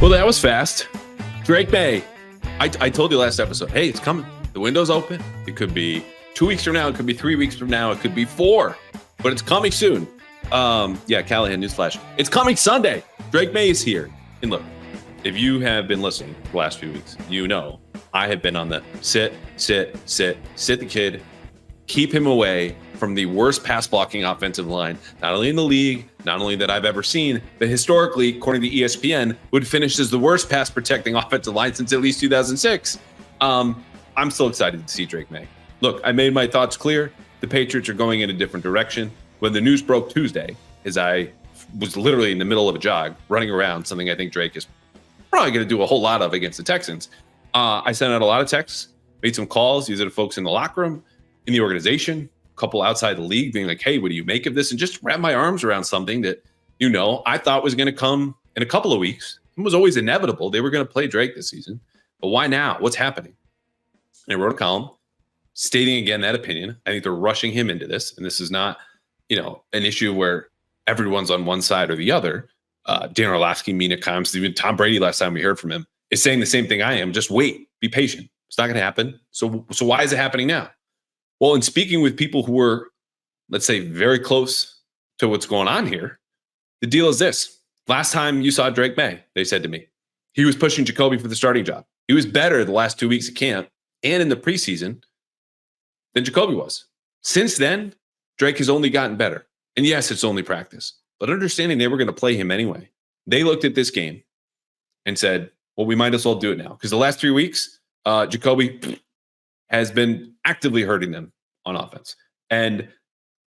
Well, that was fast. Drake Maye. I told you last episode, hey, it's coming. The window's open. It could be 2 weeks from now. It could be 3 weeks from now. It could be 4, but it's coming soon. Yeah, Callahan, newsflash. It's coming Sunday. Drake Maye is here. And look, if you have been listening the last few weeks, you know I have been on the sit the kid, keep him away from the worst pass blocking offensive line, not only in the league, not only that I've ever seen, but historically, according to ESPN, would finish as the worst pass protecting offensive line since at least 2006. I'm still excited to see Drake Maye. Look, I made my thoughts clear. The Patriots are going in a different direction. When the news broke Tuesday, as I was literally in the middle of a jog, running around, something I think Drake is probably going to do a whole lot of against the Texans, I sent out a lot of texts, made some calls, either to folks in the locker room, in the organization, couple outside the league being like, hey, what do you make of this? And just wrap my arms around something that, I thought was going to come in a couple of weeks. It was always inevitable. They were going to play Drake this season. But why now? What's happening? And I wrote a column stating again that opinion. I think they're rushing him into this. And this is not, an issue where everyone's on one side or the other. Dan Orlovsky, Mina Kimes, even Tom Brady last time we heard from him is saying the same thing I am. Just wait, be patient. It's not going to happen. So why is it happening now? Well, in speaking with people who were, let's say, very close to what's going on here, the deal is this. Last time you saw Drake Maye, they said to me, he was pushing Jacoby for the starting job. He was better the last 2 weeks of camp and in the preseason than Jacoby was. Since then, Drake has only gotten better. And yes, it's only practice. But understanding they were going to play him anyway, they looked at this game and said, well, we might as well do it now. Because the last 3 weeks, Jacoby has been actively hurting them on offense. And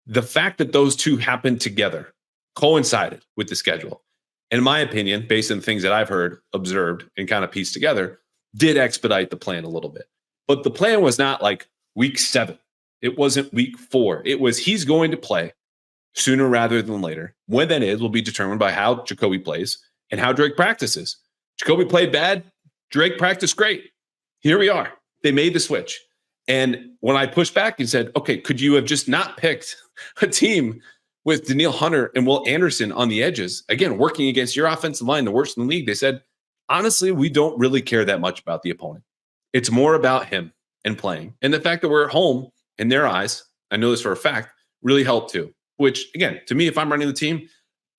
the fact that those two happened together coincided with the schedule. In my opinion, based on things that I've heard, observed, and kind of pieced together, did expedite the plan a little bit. But the plan was not like week 7. It wasn't week 4. It was he's going to play sooner rather than later. When that is will be determined by how Jacoby plays and how Drake practices. Jacoby played bad. Drake practiced great. Here we are. They made the switch. And when I pushed back and said, okay, could you have just not picked a team with Danielle Hunter and Will Anderson on the edges, again, working against your offensive line, the worst in the league? They said, honestly, we don't really care that much about the opponent. It's more about him and playing. And the fact that we're at home, in their eyes, I know this for a fact, really helped too. Which, again, to me, if I'm running the team,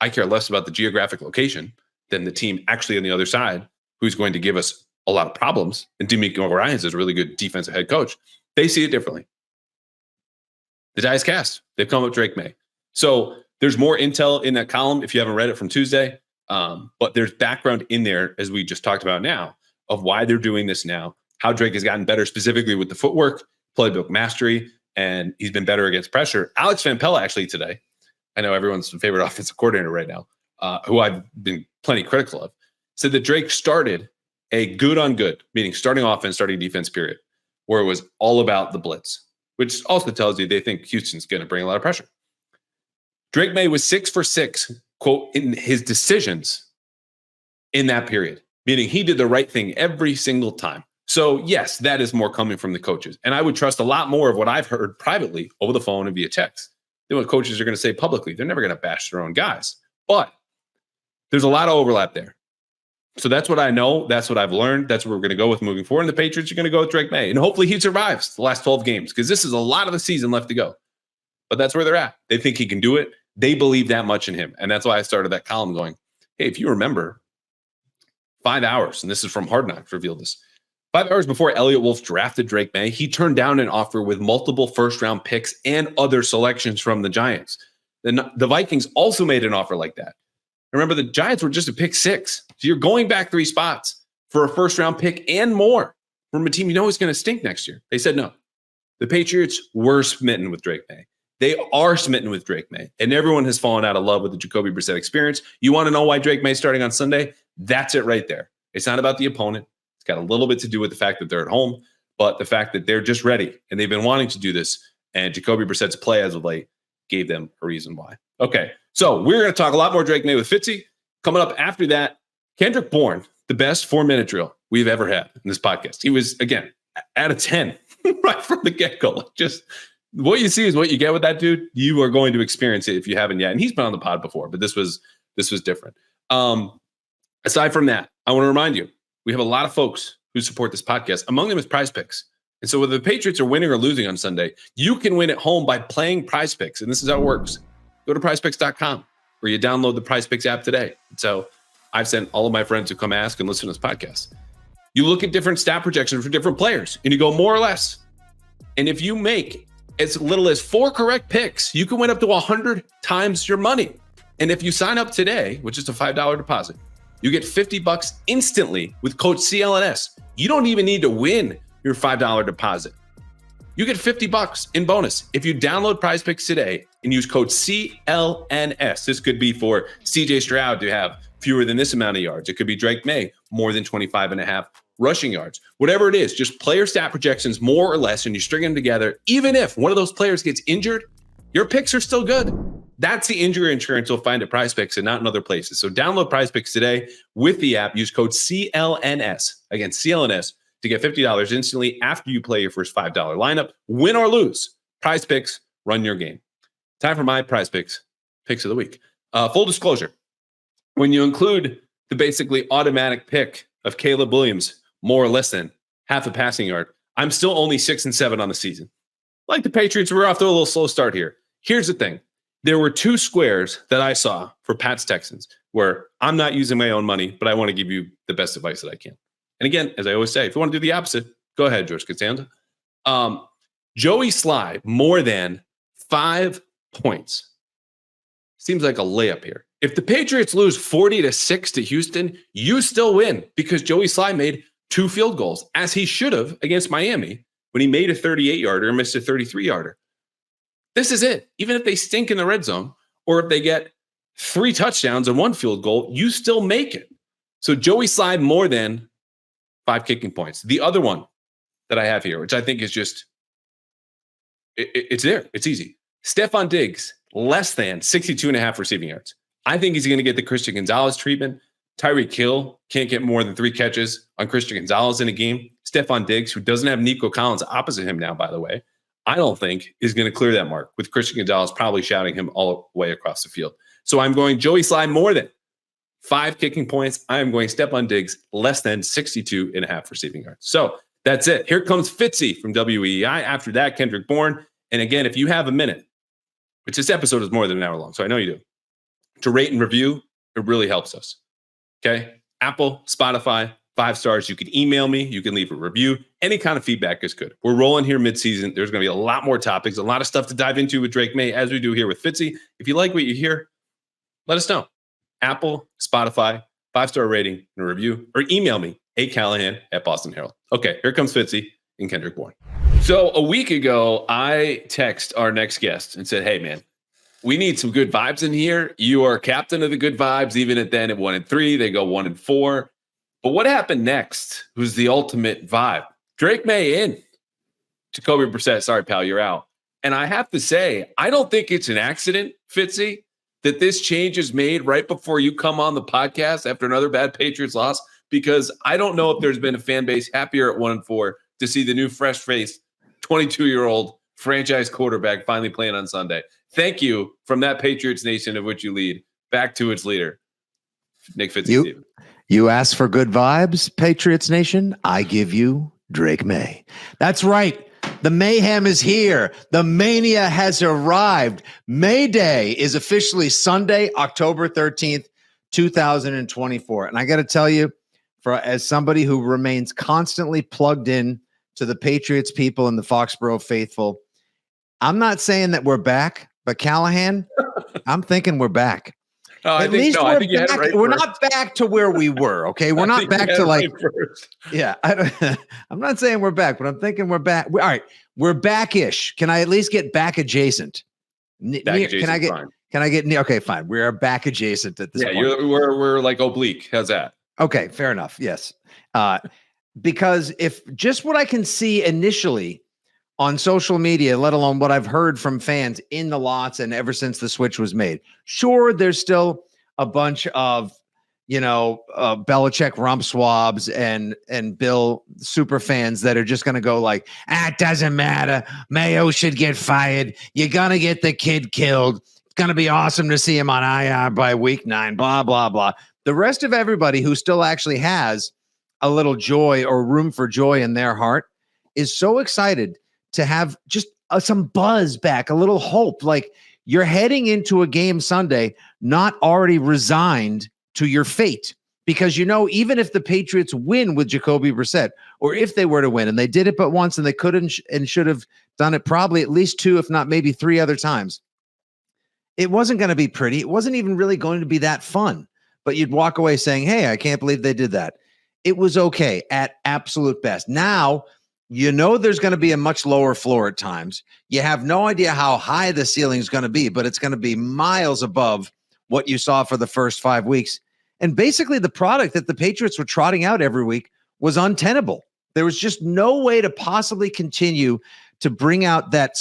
I care less about the geographic location than the team actually on the other side, who's going to give us a lot of problems. And DeMeco Ryans is a really good defensive head coach. They see it differently. The die is cast. They've come up with Drake Maye. So there's more intel in that column if you haven't read it from Tuesday. But there's background in there, as we just talked about now, of why they're doing this now, how Drake has gotten better specifically with the footwork, playbook mastery, and he's been better against pressure. Alex Van Pella actually today, I know everyone's favorite offensive coordinator right now, who I've been plenty critical of, said that Drake started a good on good, meaning starting offense, starting defense period, where it was all about the blitz, which also tells you they think Houston's going to bring a lot of pressure. Drake Maye was 6 for 6, quote, in his decisions in that period, meaning he did the right thing every single time. So yes, that is more coming from the coaches. And I would trust a lot more of what I've heard privately over the phone and via text than what coaches are going to say publicly. They're never going to bash their own guys, but there's a lot of overlap there. So that's what I know. That's what I've learned. That's what we're going to go with moving forward. And the Patriots are going to go with Drake Maye. And hopefully he survives the last 12 games because this is a lot of the season left to go. But that's where they're at. They think he can do it. They believe that much in him. And that's why I started that column going, hey, if you remember, 5 hours, and this is from Hard Knocks, revealed this. 5 hours before Elliott Wolf drafted Drake Maye, he turned down an offer with multiple first-round picks and other selections from the Giants. The Vikings also made an offer like that. Remember, the Giants were just a pick 6. So you're going back 3 spots for a first-round pick and more from a team you know is going to stink next year. They said no. The Patriots were smitten with Drake Maye. They are smitten with Drake Maye. And everyone has fallen out of love with the Jacoby Brissett experience. You want to know why Drake Maye is starting on Sunday? That's it right there. It's not about the opponent. It's got a little bit to do with the fact that they're at home, but the fact that they're just ready and they've been wanting to do this. And Jacoby Brissett's play as of late gave them a reason why. Okay, so we're going to talk a lot more Drake Maye with Fitzy. Coming up after that, Kendrick Bourne, the best 4-minute drill we've ever had in this podcast. He was, again, out of 10 right from the get-go. Just what you see is what you get with that dude. You are going to experience it if you haven't yet. And he's been on the pod before, but this was different. Aside from that, I want to remind you, we have a lot of folks who support this podcast. Among them is Prize Picks. And so whether the Patriots are winning or losing on Sunday, you can win at home by playing Prize Picks. And this is how it works. Go to prizepicks.com or you download the Prize Picks app today. And so I've sent all of my friends who come ask and listen to this podcast. You look at different stat projections for different players and you go more or less. And if you make as little as 4 correct picks, you can win up to 100 times your money. And if you sign up today, which is a $5 deposit, you get $50 instantly with code CLNS. You don't even need to win your $5 deposit. You get $50 in bonus if you download Prize Picks today and use code CLNS. This could be for CJ Stroud to have fewer than this amount of yards. It could be Drake Maye, more than 25.5 rushing yards. Whatever it is, just player stat projections more or less, and you string them together. Even if one of those players gets injured, your picks are still good. That's the injury insurance you'll find at Prize Picks and not in other places. So download Prize Picks today with the app. Use code CLNS. Again, CLNS to get $50 instantly after you play your first $5 lineup. Win or lose, Prize Picks, run your game. Time for my Prize Picks picks of the week. Full disclosure, when you include the basically automatic pick of Caleb Williams, more or less than half a passing yard, I'm still only 6-7 on the season. Like the Patriots, we're off to a little slow start here. Here's the thing. There were 2 squares that I saw for Pat's Texans where I'm not using my own money, but I want to give you the best advice that I can. And again, as I always say, if you want to do the opposite, go ahead, George Costanza. Joey Sly, more than 5 points. Seems like a layup here. If the Patriots lose 40-6 to Houston, you still win because Joey Sly made 2 field goals, as he should have against Miami when he made a 38-yarder and missed a 33-yarder. This is it. Even if they stink in the red zone, or if they get 3 touchdowns and 1 field goal, you still make it. So Joey Sly more than 5 kicking points. The other one that I have here, which I think is just, it's there. It's easy. Stephon Diggs, less than 62.5 receiving yards. I think he's going to get the Christian Gonzalez treatment. Tyreek Hill can't get more than 3 catches on Christian Gonzalez in a game. Stephon Diggs, who doesn't have Nico Collins opposite him now, by the way, I don't think is going to clear that mark, with Christian Gonzalez probably shouting him all the way across the field. So I'm going Joey Sly more than 5 kicking points. I am going Stephon Diggs less than 62.5 receiving yards. So that's it. Here comes Fitzy from WEEI. After that, Kendrick Bourne. And again, if you have a minute, which this episode is more than an hour long, so I know you do, to rate and review, it really helps us. Okay? Apple, Spotify, 5 stars. You can email me. You can leave a review. Any kind of feedback is good. We're rolling here mid-season. There's going to be a lot more topics, a lot of stuff to dive into with Drake Maye, as we do here with Fitzy. If you like what you hear, let us know. Apple, Spotify, 5-star rating and a review, or email me, acallahan@Boston Herald. Okay, here comes Fitzy and Kendrick Bourne. So a week ago, I text our next guest and said, hey, man, we need some good vibes in here. You are captain of the good vibes. Even at then at 1-3, they go 1-4. But what happened next was the ultimate vibe. Drake Maye in. Jacoby Brissett, sorry, pal, you're out. And I have to say, I don't think it's an accident, Fitzy, that this change is made right before you come on the podcast after another bad Patriots loss, because I don't know if there's been a fan base happier at 1-4 to see the new fresh-faced 22-year-old franchise quarterback finally playing on Sunday. Thank you from that Patriots nation of which you lead back to its leader, Nick Fitzy. You ask for good vibes, Patriots nation. I give you Drake Maye. That's right. The mayhem is here. The mania has arrived. May Day is officially Sunday, October 13th, 2024. And I got to tell you, as somebody who remains constantly plugged in to the Patriots people and the Foxborough faithful, I'm not saying that we're back, but Callahan, I'm thinking we're back. I think you had it right. We're not back to where we were. Okay, we're not back to like. Yeah, I'm not saying we're back, but I'm thinking we're back. All right, we're back-ish. Can I at least get back adjacent? Can I get? Okay, fine. We are back adjacent at this point. Yeah, we're like oblique. How's that? Okay, fair enough. Yes, because if just what I can see initially on social media, let alone what I've heard from fans in the lots and ever since the switch was made. Sure, there's still a bunch of, Belichick rump swabs and Bill super fans that are just going to go like, it doesn't matter. Mayo should get fired. You're going to get the kid killed. It's going to be awesome to see him on IR by week 9, blah, blah, blah. The rest of everybody who still actually has a little joy or room for joy in their heart is so excited to have just some buzz back, a little hope. Like you're heading into a game Sunday, not already resigned to your fate. Because, even if the Patriots win with Jacoby Brissett, or if they were to win, and they did it but once, and they couldn't and should have done it probably at least 2, if not maybe 3 other times, it wasn't going to be pretty. It wasn't even really going to be that fun. But you'd walk away saying, hey, I can't believe they did that. It was okay at absolute best. Now, there's going to be a much lower floor at times. You have no idea how high the ceiling is going to be, but it's going to be miles above what you saw for the first 5 weeks. And basically the product that the Patriots were trotting out every week was untenable. There was just no way to possibly continue to bring out that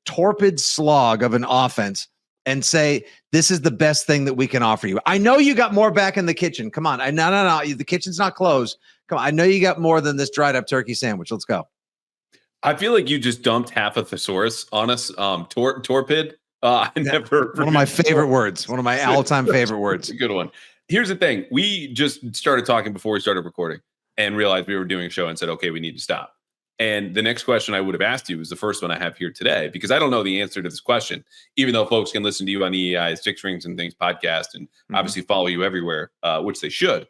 torpid slog of an offense and say, this is the best thing that we can offer you. I know you got more back in the kitchen. Come on. No. The kitchen's not closed. Come on. I know you got more than this dried up turkey sandwich. Let's go. I feel like you just dumped half a thesaurus on us. Torpid. I never. One of my favorite words. One of my all-time favorite words. It's a good one. Here's the thing. We just started talking before we started recording and realized we were doing a show and said, okay, we need to stop. And the next question I would have asked you was the first one I have here today, because I don't know the answer to this question, even though folks can listen to you on the EEI's Six Rings and Things podcast and obviously follow you everywhere, which they should.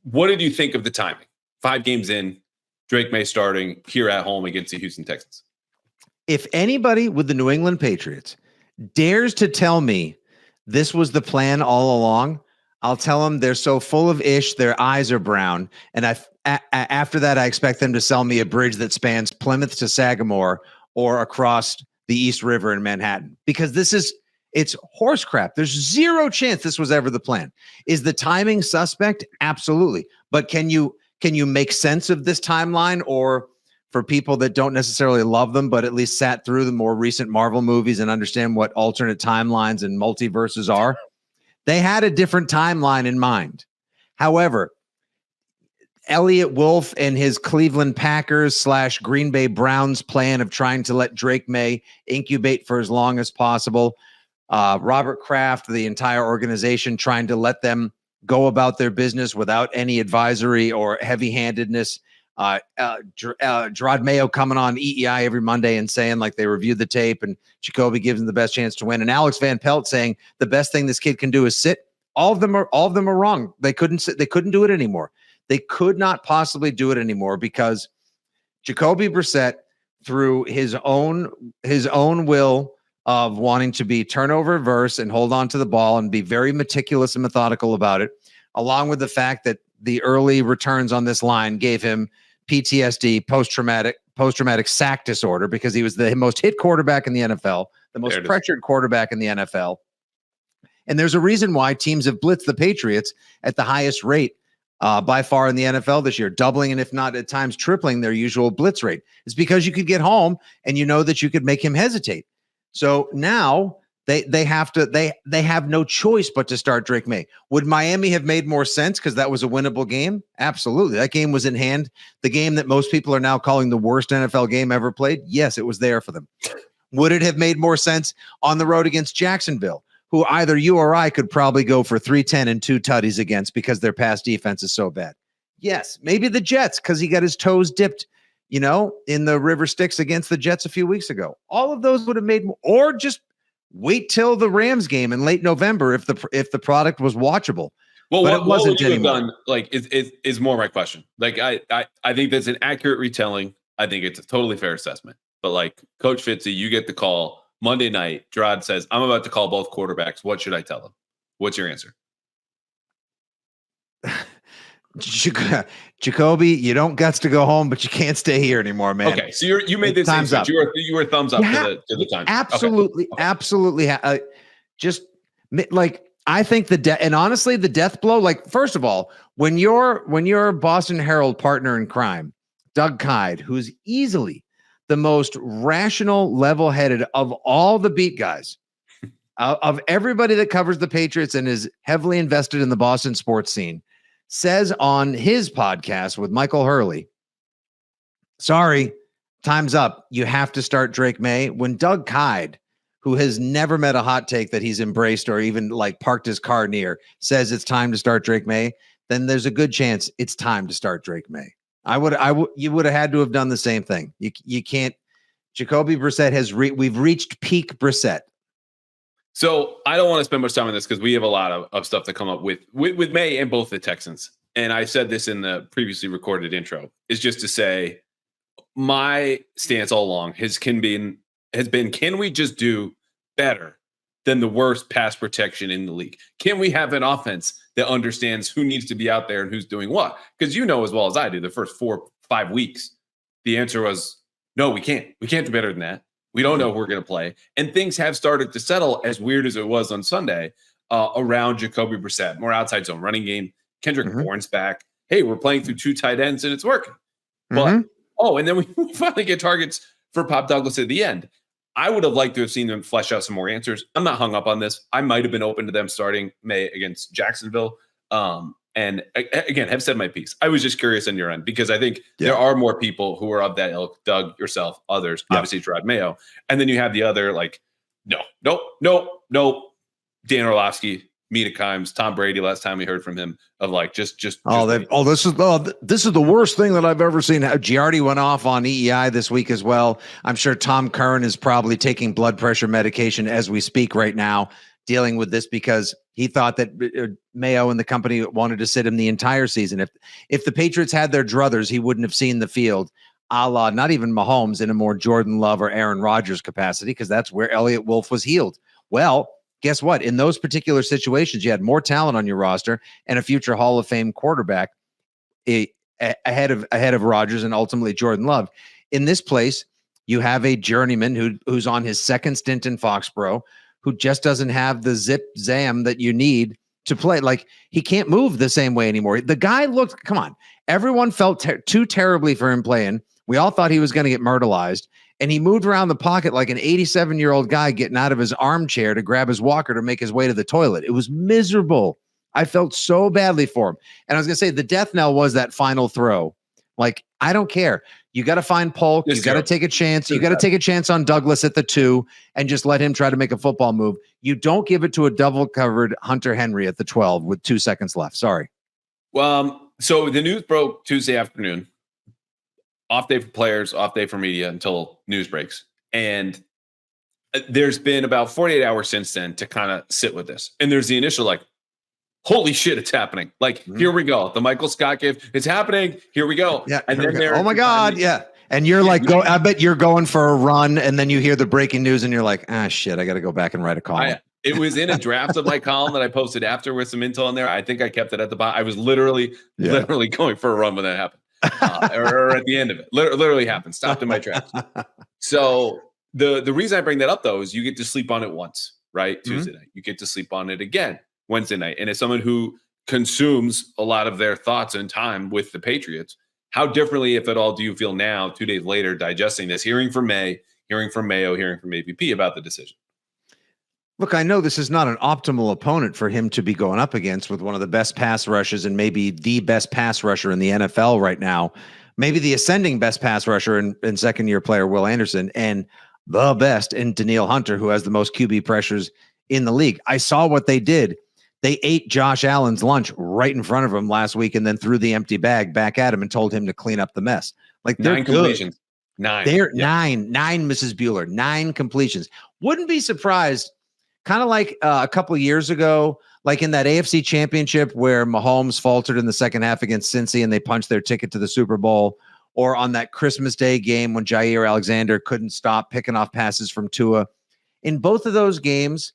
What did you think of the timing? 5 games in, Drake Maye starting here at home against the Houston Texans. If anybody with the New England Patriots dares to tell me this was the plan all along, I'll tell them they're so full of ish, their eyes are brown. And after that, I expect them to sell me a bridge that spans Plymouth to Sagamore or across the East River in Manhattan, because it's horse crap. There's zero chance this was ever the plan. Is the timing suspect? Absolutely. But can you make sense of this timeline? Or for people that don't necessarily love them, but at least sat through the more recent Marvel movies and understand what alternate timelines and multiverses are, they had a different timeline in mind. However, Elliott Wolf and his Cleveland Packers / Green Bay Browns plan of trying to let Drake Maye incubate for as long as possible, Robert Kraft, the entire organization trying to let them go about their business without any advisory or heavy-handedness. Gerard Mayo coming on EEI every Monday and saying like they reviewed the tape and Jacoby gives them the best chance to win. And Alex Van Pelt saying the best thing this kid can do is sit. All of them are wrong. They couldn't sit. They couldn't do it anymore. They could not possibly do it anymore because Jacoby Brissett, through his own will of wanting to be turnover averse and hold on to the ball and be very meticulous and methodical about it, along with the fact that the early returns on this line gave him PTSD, post-traumatic sack disorder, because he was the most hit quarterback in the NFL, the most pressured quarterback in the NFL. And there's a reason why teams have blitzed the Patriots at the highest rate by far in the NFL this year, doubling and if not at times tripling their usual blitz rate. It's because you could get home and you know that you could make him hesitate. So now they have no choice but to start Drake Maye. Would Miami have made more sense because that was a winnable game? Absolutely. That game was in hand. The game that most people are now calling the worst NFL game ever played. Yes, it was there for them. Would it have made more sense on the road against Jacksonville, who either you or I could probably go for 310 and 2 tutties against because their pass defense is so bad? Yes. Maybe the Jets because he got his toes dipped, in the River Styx against the Jets a few weeks ago. All of those would have made more, or just wait till the Rams game in late November if the product was watchable. Well, but what would you have done? Like, is more my question. Like, I think that's an accurate retelling. I think it's a totally fair assessment. But like, Coach Fitzy, you get the call Monday night. Gerard says, "I'm about to call both quarterbacks. What should I tell them?" What's your answer? Jacoby, you don't guts to go home, but you can't stay here anymore, man. Okay, so you made this time's up. You were thumbs up to the time. Absolutely, okay. Absolutely. Just like I think and honestly, the death blow. Like, first of all, when your Boston Herald partner in crime, Doug Kyde, who's easily the most rational, level-headed of all the beat guys, of everybody that covers the Patriots and is heavily invested in the Boston sports scene, says on his podcast with Michael Hurley, sorry, time's up. You have to start Drake Maye. When Doug Kyde, who has never met a hot take that he's embraced or even like parked his car near, says it's time to start Drake Maye, then there's a good chance it's time to start Drake Maye. You would have had to have done the same thing. You can't. Jacoby Brissett we've reached peak Brissett. So I don't want to spend much time on this because we have a lot of stuff to come up with Maye and both the Texans. And I said this in the previously recorded intro, is just to say my stance all along has been, can we just do better than the worst pass protection in the league? Can we have an offense that understands who needs to be out there and who's doing what? Because you know as well as I do, the first 4-5 weeks, the answer was, no, we can't. We can't do better than that. We don't know who we're going to play. And things have started to settle, as weird as it was on Sunday, around Jacoby Brissett. More outside zone running game. Kendrick Bourne's back. Hey, we're playing through 2 tight ends and it's working. But, and then we finally get targets for Pop Douglas at the end. I would have liked to have seen them flesh out some more answers. I'm not hung up on this. I might have been open to them starting Maye against Jacksonville. And again, have said my piece. I was just curious on your end because I think there are more people who are of that ilk, Doug, yourself, others, obviously Gerard Mayo. And then you have the other like, no, Dan Orlovsky, Mina Kimes, Tom Brady, last time we heard from him of like, this is the worst thing that I've ever seen. Giardi went off on EEI this week as well. I'm sure Tom Curran is probably taking blood pressure medication as we speak right now, dealing with this because he thought that Mayo and the company wanted to sit him the entire season. If the Patriots had their druthers, he wouldn't have seen the field, a la not even Mahomes in a more Jordan Love or Aaron Rodgers capacity, because that's where Elliott Wolf was healed. Well, guess what? In those particular situations, you had more talent on your roster and a future Hall of Fame quarterback ahead of Rodgers and ultimately Jordan Love. In this place, you have a journeyman who's on his second stint in Foxborough, who just doesn't have the zip zam that you need to play. Like, he can't move the same way anymore. The guy looked, come on, everyone felt too terribly for him playing. We all thought he was going to get myrtleized. And he moved around the pocket like an 87-year-old guy getting out of his armchair to grab his walker to make his way to the toilet. It was miserable. I felt so badly for him. And I was going to say, the death knell was that final throw. Like, I don't care. You got to find Polk. You got to take a chance. You got to take a chance on Douglas at the 2 and just let him try to make a football move. You don't give it to a double-covered Hunter Henry at the 12 with 2 seconds left. Sorry. Well, so the news broke Tuesday afternoon. Off day for players, off day for media until news breaks. And there's been about 48 hours since then to kind of sit with this. And there's the initial like, holy shit, it's happening. Like, here we go. The Michael Scott gift, it's happening. Here we go. Yeah. And then oh my God. Yeah. And you're like, I bet you're going for a run. And then you hear the breaking news and you're like, shit, I got to go back and write a column. It was in a draft of my column that I posted after with some intel in there. I think I kept it at the bottom. I was literally going for a run when that happened. Or at the end of it, literally happened. Stopped in my tracks. So the reason I bring that up though is you get to sleep on it once, right? Tuesday night. You get to sleep on it again Wednesday night. And as someone who consumes a lot of their thoughts and time with the Patriots, how differently, if at all, do you feel now, 2 days later, digesting this, hearing from Maye, hearing from Mayo, hearing from AVP about the decision? Look, I know this is not an optimal opponent for him to be going up against with one of the best pass rushes and maybe the best pass rusher in the NFL right now, maybe the ascending best pass rusher and second-year player Will Anderson, and the best in Danielle Hunter, who has the most QB pressures in the league. I saw what they did. They ate Josh Allen's lunch right in front of him last week and then threw the empty bag back at him and told him to clean up the mess. Like, they're 9 completions. 9. They're 9, Mrs. Bueller, 9 completions. Wouldn't be surprised. Kind of like a couple of years ago, like in that AFC Championship where Mahomes faltered in the second half against Cincy and they punched their ticket to the Super Bowl, or on that Christmas Day game when Jair Alexander couldn't stop picking off passes from Tua. In both of those games,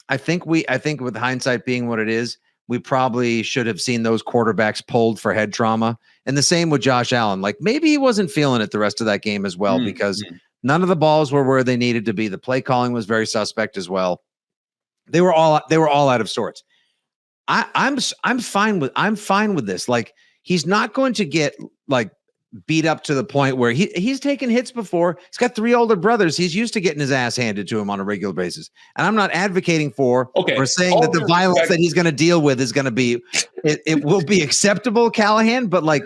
I think with hindsight being what it is, we probably should have seen those quarterbacks pulled for head trauma. And the same with Josh Allen. Like, maybe he wasn't feeling it the rest of that game as well because none of the balls were where they needed to be. The play calling was very suspect as well. They were all out of sorts. I'm fine with this. Like, he's not going to get like beat up to the point where he's taken hits before. He's got 3 older brothers. He's used to getting his ass handed to him on a regular basis. And I'm not advocating for or saying that the violence that he's going to deal with is going to be it will be acceptable, Callahan. But like,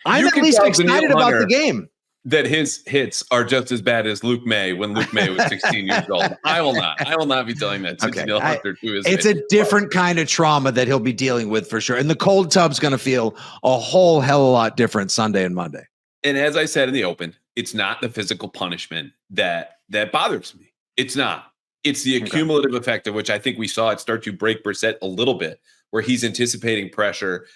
I'm at least excited about the game. that his hits are just as bad as Luke Maye when Luke Maye was 16 years old. I will not be telling that Okay. Neil Hunter to his It's face. a different kind of trauma that he'll be dealing with for sure. And the cold tub's going to feel a whole hell of a lot different Sunday and Monday. And as I said in the open, it's not the physical punishment that bothers me. It's not. It's the cumulative effect of which I think we saw it start to break Brissett a little bit, where he's anticipating pressure,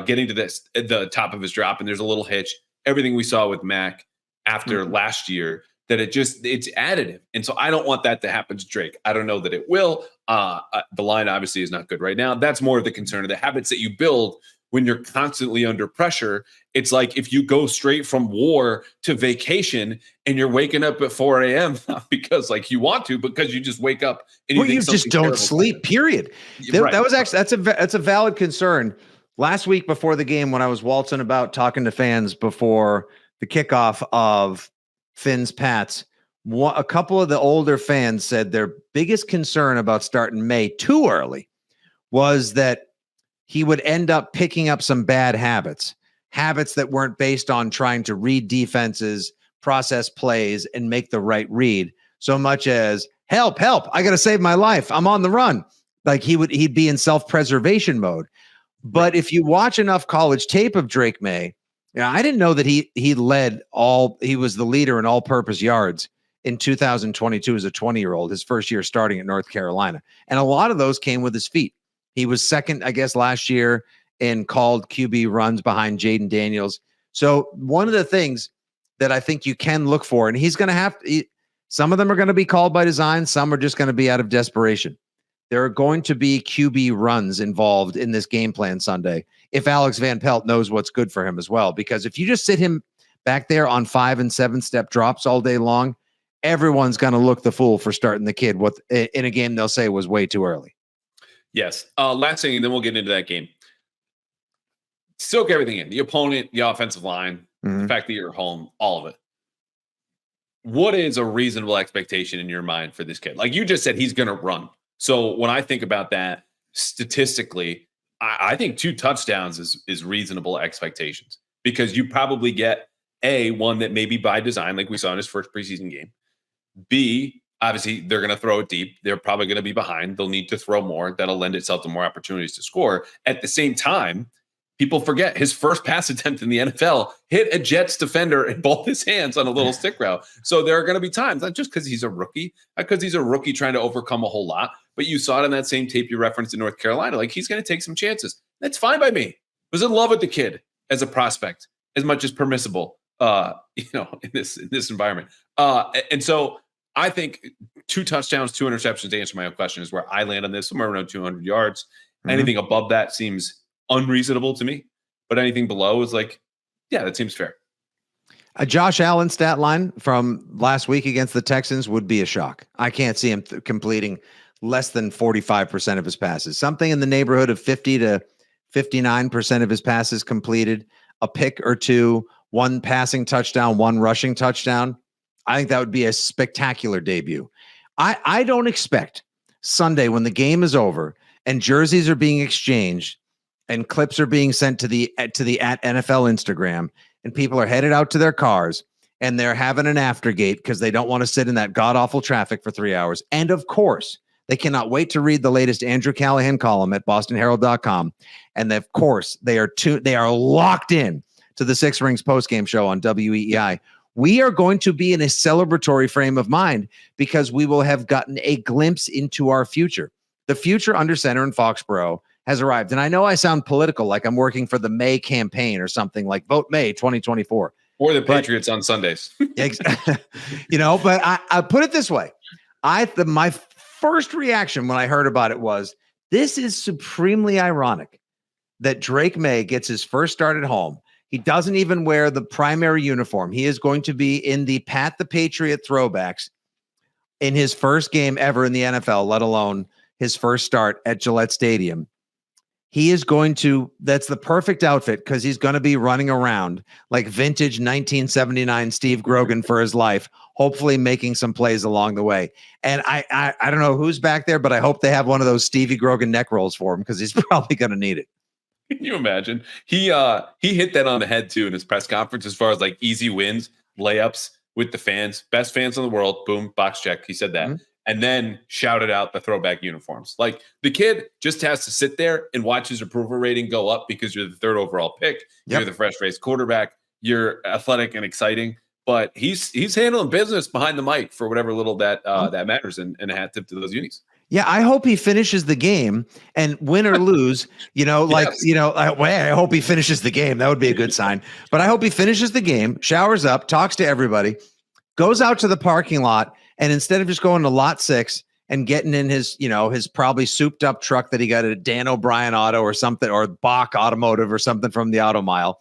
getting to the top of his drop, and there's a little hitch. Everything we saw with Mac after last year, that it's additive. And so I don't want that to happen to Drake. I don't know that it will. The line obviously is not good right now. That's more of the concern of the habits that you build when you're constantly under pressure. It's like if you go straight from war to vacation and you're waking up at 4 a.m. not because like you want to, because you just wake up and you just don't sleep, period. Right. That was actually, that's a valid concern. Last week before the game, when I was waltzing about talking to fans before the kickoff of Finn's Pats, a couple of the older fans said their biggest concern about starting Maye too early was that he would end up picking up some bad habits that weren't based on trying to read defenses, process plays, and make the right read, so much as help, I got to save my life, I'm on the run. Like he'd be in self-preservation mode. But if you watch enough college tape of Drake Maye, I didn't know that he was the leader in all-purpose yards in 2022 as a 20-year-old, his first year starting at North Carolina. And a lot of those came with his feet. He was second, I guess, last year in called QB runs behind Jaden Daniels. So one of the things that I think you can look for, and he's going to have some of them are going to be called by design. Some are just going to be out of desperation. There are going to be QB runs involved in this game plan Sunday if Alex Van Pelt knows what's good for him as well. Because if you just sit him back there on 5 and 7 step drops all day long, everyone's going to look the fool for starting the kid in a game they'll say was way too early. Yes. Last thing, and then we'll get into that game. Soak everything in. The opponent, the offensive line, the fact that you're home, all of it. What is a reasonable expectation in your mind for this kid? Like you just said, he's going to run. So when I think about that statistically, I think 2 touchdowns is reasonable expectations, because you probably get one that maybe by design, like we saw in his first preseason game. B, obviously, they're going to throw it deep. They're probably going to be behind. They'll need to throw more. That'll lend itself to more opportunities to score. At the same time, people forget his first pass attempt in the NFL hit a Jets defender in both his hands on a little stick route. So there are going to be times, not just because he's a rookie, not because he's a rookie trying to overcome a whole lot, but you saw it in that same tape you referenced in North Carolina. Like, he's going to take some chances. That's fine by me. I was in love with the kid as a prospect, as much as permissible, in this environment. And so I think 2 touchdowns, 2 interceptions, to answer my own question, is where I land on this, somewhere around 200 yards. Anything above that seems unreasonable to me, but anything below is like, yeah, that seems fair. A Josh Allen stat line from last week against the Texans would be a shock. I can't see him completing less than 45% of his passes. Something in the neighborhood of 50 to 59% of his passes completed, a pick or 2, 1 passing touchdown, 1 rushing touchdown. I think that would be a spectacular debut. I don't expect Sunday, when the game is over and jerseys are being exchanged and clips are being sent to the at NFL Instagram, and people are headed out to their cars and they're having an aftergate because they don't want to sit in that god-awful traffic for 3 hours. And of course, they cannot wait to read the latest Andrew Callahan column at bostonherald.com. And of course, they are locked in to the Six Rings postgame show on WEEI. We are going to be in a celebratory frame of mind because we will have gotten a glimpse into our future. The future under center in Foxborough has arrived. And I know I sound political, like I'm working for the May campaign or something, like Vote May 2024. Or the Patriots on Sundays. But I put it this way. My first reaction when I heard about it was, this is supremely ironic that Drake Maye gets his first start at home. He doesn't even wear the primary uniform. He is going to be in the Pat the Patriot throwbacks in his first game ever in the NFL, let alone his first start at Gillette Stadium. That's the perfect outfit, because he's going to be running around like vintage 1979 Steve Grogan for his life, hopefully making some plays along the way. And I don't know who's back there, but I hope they have one of those Stevie Grogan neck rolls for him, because he's probably going to need it. Can you imagine? He hit that on the head too in his press conference, as far as like easy wins. layups with the fans, best fans in the world. Boom, box check. He said that. Mm-hmm. And then shouted out the throwback uniforms. Like the kid just has to sit there and watch his approval rating go up because you're the third overall pick. You're the fresh-faced quarterback. You're athletic and exciting. But he's handling business behind the mic for whatever little that that matters, and a hat tip to those unis. Yeah, I hope he finishes the game, and win or lose, I hope he finishes the game. That would be a good sign. But I hope he finishes the game, showers up, talks to everybody, goes out to the parking lot, and instead of just going to lot 6 and getting in his probably souped up truck that he got at Dan O'Brien Auto or something, or Bach Automotive or something from the Auto Mile,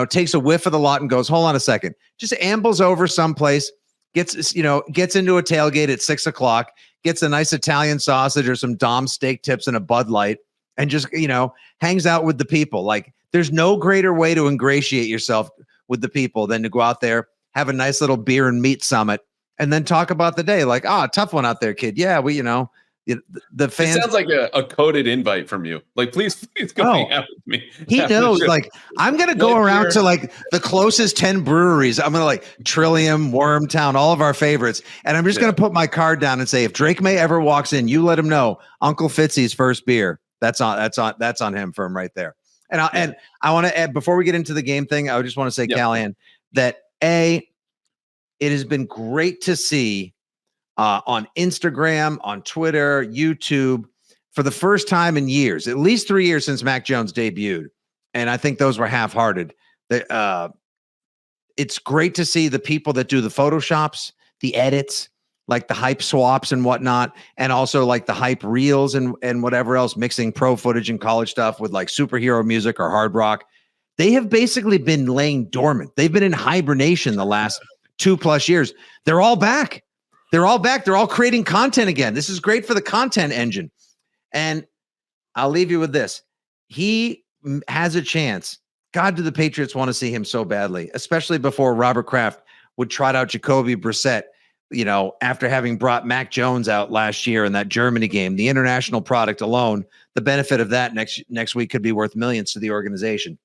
takes a whiff of the lot and goes, hold on a second, just ambles over someplace, gets into a tailgate at 6:00, gets a nice Italian sausage or some Dom steak tips and a Bud Light, and just, hangs out with the people. Like, there's no greater way to ingratiate yourself with the people than to go out there, have a nice little beer and meat summit, and then talk about the day. Like, tough one out there, kid. Yeah, the fans. It sounds like a coded invite from you. Like, please go hang out with me. He knows. Like, I'm gonna go around to like the closest 10 breweries. I'm gonna like Trillium, Wormtown, all of our favorites, and I'm just gonna put my card down and say, if Drake Maye ever walks in, you let him know Uncle Fitzy's first beer. That's on him for him right there. And I want to add, before we get into the game thing, I just want to say, Callahan, that it has been great to see on Instagram, on Twitter, YouTube, for the first time in years, at least 3 years since Mac Jones debuted. And I think those were half-hearted. It's great to see the people that do the Photoshops, the edits, like the hype swaps and whatnot, and also like the hype reels and whatever else, mixing pro footage and college stuff with like superhero music or hard rock. They have basically been laying dormant. They've been in hibernation the last 2+ years. They're all back. They're all back. They're all creating content again. This is great for the content engine. And I'll leave you with this. He has a chance. God, do the Patriots want to see him so badly, especially before Robert Kraft would trot out Jacoby Brissett, after having brought Mac Jones out last year in that Germany game. The international product alone, the benefit of that next week could be worth millions to the organization.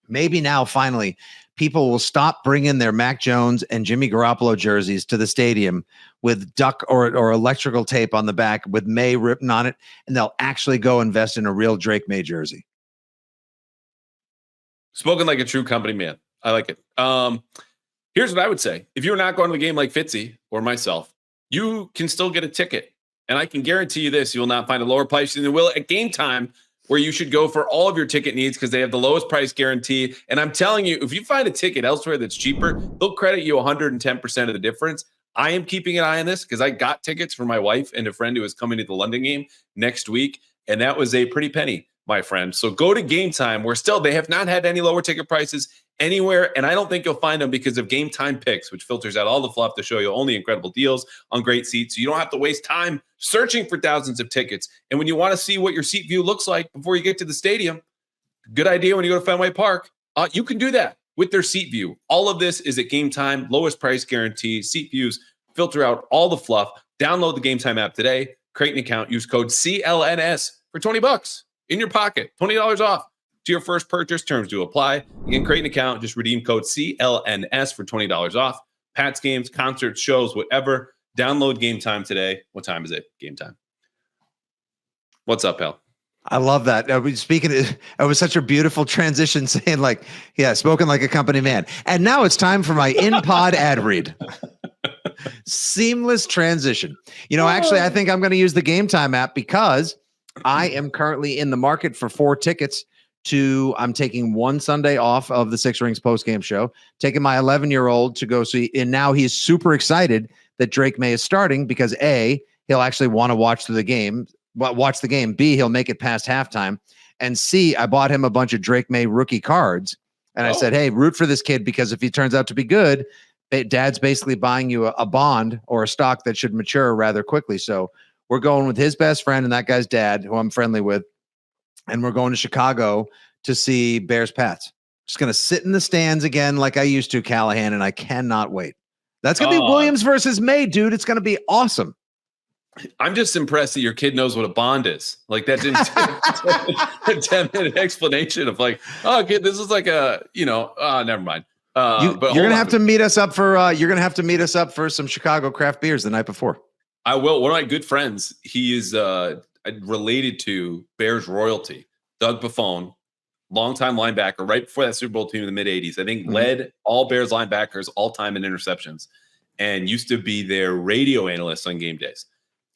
Maybe now, finally, people will stop bringing their Mac Jones and Jimmy Garoppolo jerseys to the stadium with duck or electrical tape on the back with May written on it, and they'll actually go invest in a real Drake Maye jersey. Spoken like a true company man. I like it. Here's what I would say. If you're not going to the game like Fitzy or myself, you can still get a ticket. And I can guarantee you this, you will not find a lower price than you will at Game Time, where you should go for all of your ticket needs because they have the lowest price guarantee. And I'm telling you, if you find a ticket elsewhere that's cheaper, they'll credit you 110% of the difference. I am keeping an eye on this because I got tickets for my wife and a friend who is coming to the London game next week. And that was a pretty penny, my friend. So go to Game Time, where still they have not had any lower ticket prices anywhere. And I don't think you'll find them because of Game Time Picks, which filters out all the fluff to show you only incredible deals on great seats. So you don't have to waste time searching for thousands of tickets. And when you want to see what your seat view looks like before you get to the stadium, good idea when you go to Fenway Park, you can do that with their seat view. All of this is at Game Time, lowest price guarantee, seat views, filter out all the fluff. Download the Game Time app today, create an account, use code CLNS for $20 in your pocket, $20 off to your first purchase. Terms do apply. You can create an account, just redeem code CLNS for $20 off. Pats games, concerts, shows, whatever. Download Game Time today. What time is it? Game Time. What's up, pal? I love that. It was such a beautiful transition, saying spoken like a company man. And now it's time for my in-pod ad read. Seamless transition. Actually, I think I'm going to use the Game Time app because I am currently in the market for 4 tickets I'm taking one Sunday off of the Six Rings postgame show, taking my 11-year-old to go see, and now he's super excited that Drake Maye is starting because A, he'll actually want to watch the game. B, he'll make it past halftime. And C, I bought him a bunch of Drake Maye rookie cards. And I said, hey, root for this kid because if he turns out to be good, Dad's basically buying you a bond or a stock that should mature rather quickly. So we're going with his best friend and that guy's dad, who I'm friendly with. And we're going to Chicago to see Bears Pats. Just going to sit in the stands again like I used to, Callahan, and I cannot wait. That's going to be Williams versus Maye, dude. It's going to be awesome. I'm just impressed that your kid knows what a bond is. Like that didn't a 10-minute explanation of like, oh, kid, this is like never mind. But you're gonna have to meet us up for some Chicago craft beers the night before. I will. One of my good friends, he is related to Bears royalty, Doug Buffone, longtime linebacker, right before that Super Bowl team in the mid 80s. I think led all Bears linebackers all time in interceptions, and used to be their radio analyst on game days.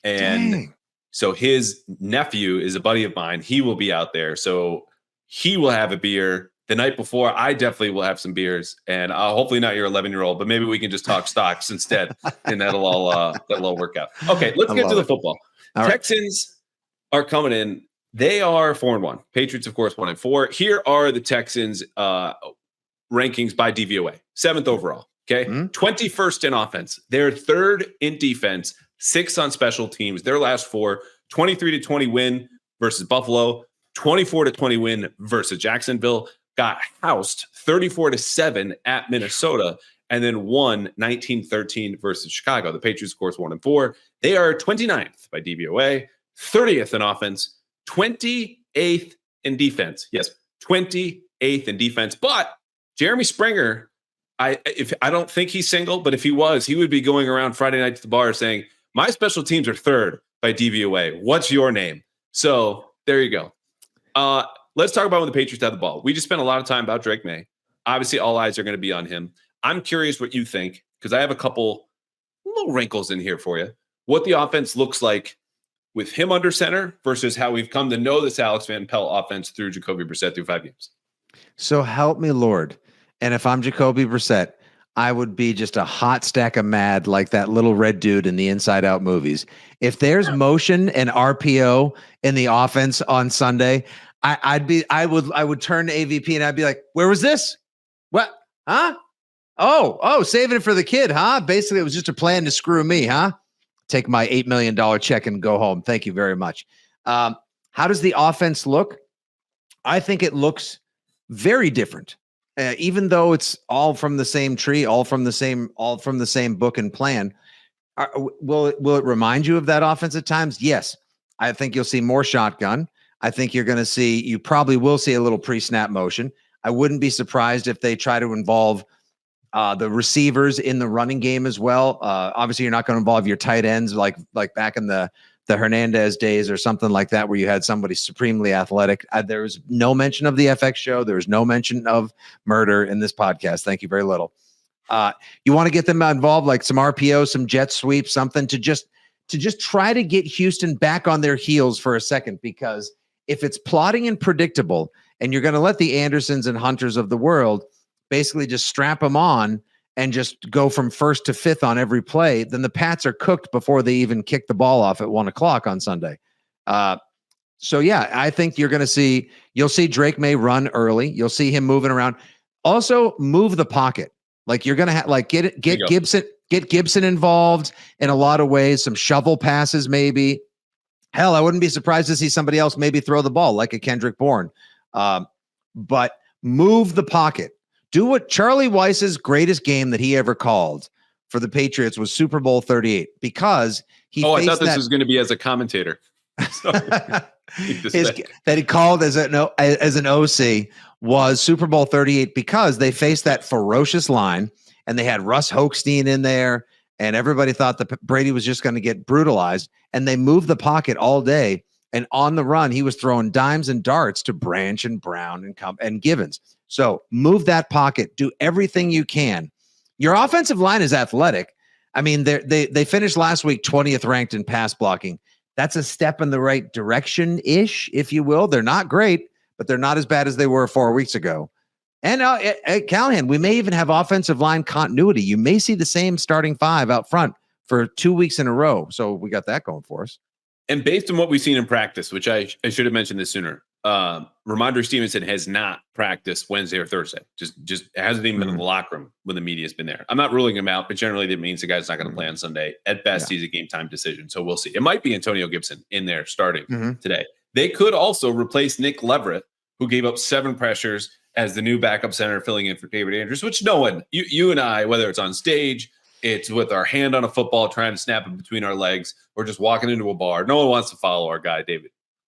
And so his nephew is a buddy of mine. He will be out there, so he will have a beer the night before. I definitely will have some beers, and hopefully not your 11-year-old, but maybe we can just talk stocks instead, and that'll all work out. Okay, let's get to the football. Texans are coming in. They are 4-1. Patriots, of course, 1-4. Here are the Texans rankings by DVOA. 7th overall. Okay, 21st in offense. They're 3rd in defense. 6th on special teams. Their last 4: 23-20 win versus Buffalo, 24-20 win versus Jacksonville. Got housed 34-7 at Minnesota, and then won 19-13 versus Chicago. The Patriots, of course, 1-4. They are 29th by DVOA, 30th in offense, 28th in defense. Yes, 28th in defense. But Jeremy Springer, I don't think he's single, but if he was, he would be going around Friday night to the bar saying, my special teams are 3rd by DVOA. What's your name? So there you go. Let's talk about when the Patriots have the ball. We just spent a lot of time about Drake Maye. Obviously, all eyes are going to be on him. I'm curious what you think, because I have a couple little wrinkles in here for you. What the offense looks like with him under center versus how we've come to know this Alex Van Pelt offense through Jacoby Brissett through 5 games. So help me, Lord. And if I'm Jacoby Brissett, I would be just a hot stack of mad like that little red dude in the Inside Out movies. If there's motion and RPO in the offense on Sunday, I would turn to AVP and I'd be like, where was this? What? Huh? Oh, saving it for the kid, huh? Basically, it was just a plan to screw me, huh? Take my $8 million check and go home. Thank you very much. How does the offense look? I think it looks very different. Even though it's all from the same tree, all from the same book and plan. Will it remind you of that offense at times? Yes. I think you'll see more shotgun. I think you probably will see a little pre-snap motion. I wouldn't be surprised if they try to involve the receivers in the running game as well. Obviously, you're not going to involve your tight ends like back in the Hernandez days or something like that, where you had somebody supremely athletic. There was no mention of the FX show. There was no mention of murder in this podcast. Thank you very little. You want to get them involved, like some RPO, some jet sweep, something to just try to get Houston back on their heels for a second, because if it's plotting and predictable and you're going to let the Andersons and Hunters of the world basically just strap them on and just go from 1st to 5th on every play, then the Pats are cooked before they even kick the ball off at 1 o'clock on Sunday. So yeah, I think you'll see Drake Maye run early. You'll see him moving around. Also move the pocket. Like you're going to get Gibson involved in a lot of ways, some shovel passes, maybe. Hell, I wouldn't be surprised to see somebody else maybe throw the ball like a Kendrick Bourne. But move the pocket. Do what Charlie Weiss's greatest game that he ever called for the Patriots was Super Bowl 38, because he I thought this was going to be as a commentator. That he called as an OC was Super Bowl 38, because they faced that ferocious line and they had Russ Hochstein in there and everybody thought that Brady was just going to get brutalized, and they moved the pocket all day. And on the run, he was throwing dimes and darts to Branch and Brown and Givens. So move that pocket. Do everything you can. Your offensive line is athletic. I mean, they finished last week 20th ranked in pass blocking. That's a step in the right direction-ish, if you will. They're not great, but they're not as bad as they were 4 weeks ago. And at Callahan, we may even have offensive line continuity. You may see the same starting 5 out front for 2 weeks in a row. So we got that going for us. And based on what we've seen in practice, which I should have mentioned this sooner, Ramondre Stevenson has not practiced Wednesday or Thursday. Just hasn't even been in the locker room when the media's been there. I'm not ruling him out, but generally that means the guy's not going to play on Sunday. At best, he's a game time decision. So we'll see. It might be Antonio Gibson in there starting today. They could also replace Nick Leverett, who gave up 7 pressures as the new backup center filling in for David Andrews, which no one, you and I, whether it's on stage, it's with our hand on a football trying to snap it between our legs, or just walking into a bar. No one wants to follow our guy, David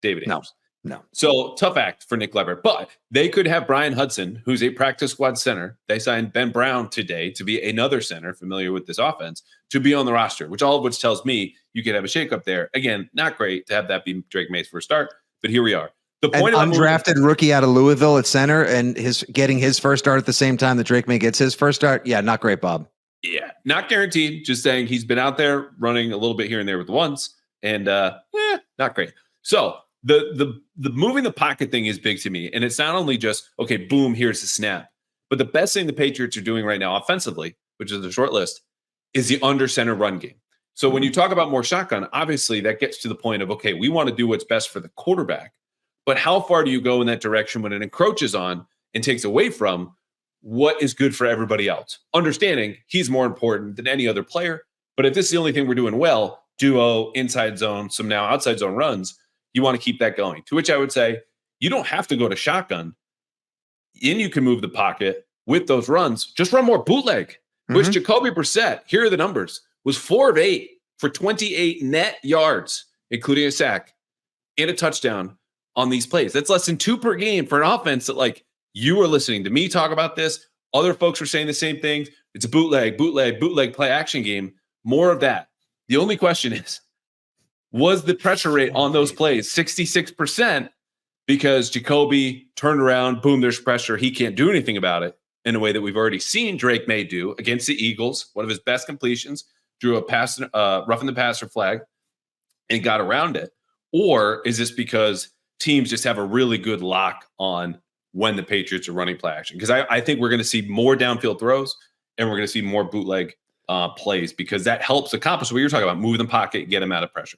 Andrews. No. So tough act for Nick Lever, but they could have Brian Hudson, who's a practice squad center. They signed Ben Brown today to be another center familiar with this offense to be on the roster, all of which tells me you could have a shakeup there. Again, not great to have that be Drake Maye's first start, but here we are. The point An undrafted rookie out of Louisville at center and getting his first start at the same time that Drake Maye gets his first start. Yeah, not great, Bob. Yeah, not guaranteed. Just saying he's been out there running a little bit here and there with the ones, and not great. So the moving the pocket thing is big to me, and it's not only just okay, boom, here's the snap, but the best thing the Patriots are doing right now offensively, which is a short list, is the under center run game. So when you talk about more shotgun, obviously that gets to the point of okay, we want to do what's best for the quarterback, but how far do you go in that direction when it encroaches on and takes away from what is good for everybody else? Understanding he's more important than any other player. But if this is the only thing we're doing well, duo, inside zone, some now outside zone runs, you want to keep that going. To which I would say, you don't have to go to shotgun. And you can move the pocket with those runs. Just run more bootleg, which Jacoby Brissett, here are the numbers, was 4 of 8 for 28 net yards, including a sack and a touchdown on these plays. That's less than 2 per game for an offense that, like, you were listening to me talk about this. Other folks were saying the same thing. It's a bootleg play action game. More of that. The only question is, was the pressure rate on those plays 66%? Because Jacoby turned around, boom, there's pressure. He can't do anything about it in a way that we've already seen Drake Maye do against the Eagles. One of his best completions, drew a pass, roughing the passer flag and got around it. Or is this because teams just have a really good lock on when the Patriots are running play action? Because I think we're going to see more downfield throws and we're going to see more bootleg plays, because that helps accomplish what you're talking about, move the pocket, get them out of pressure.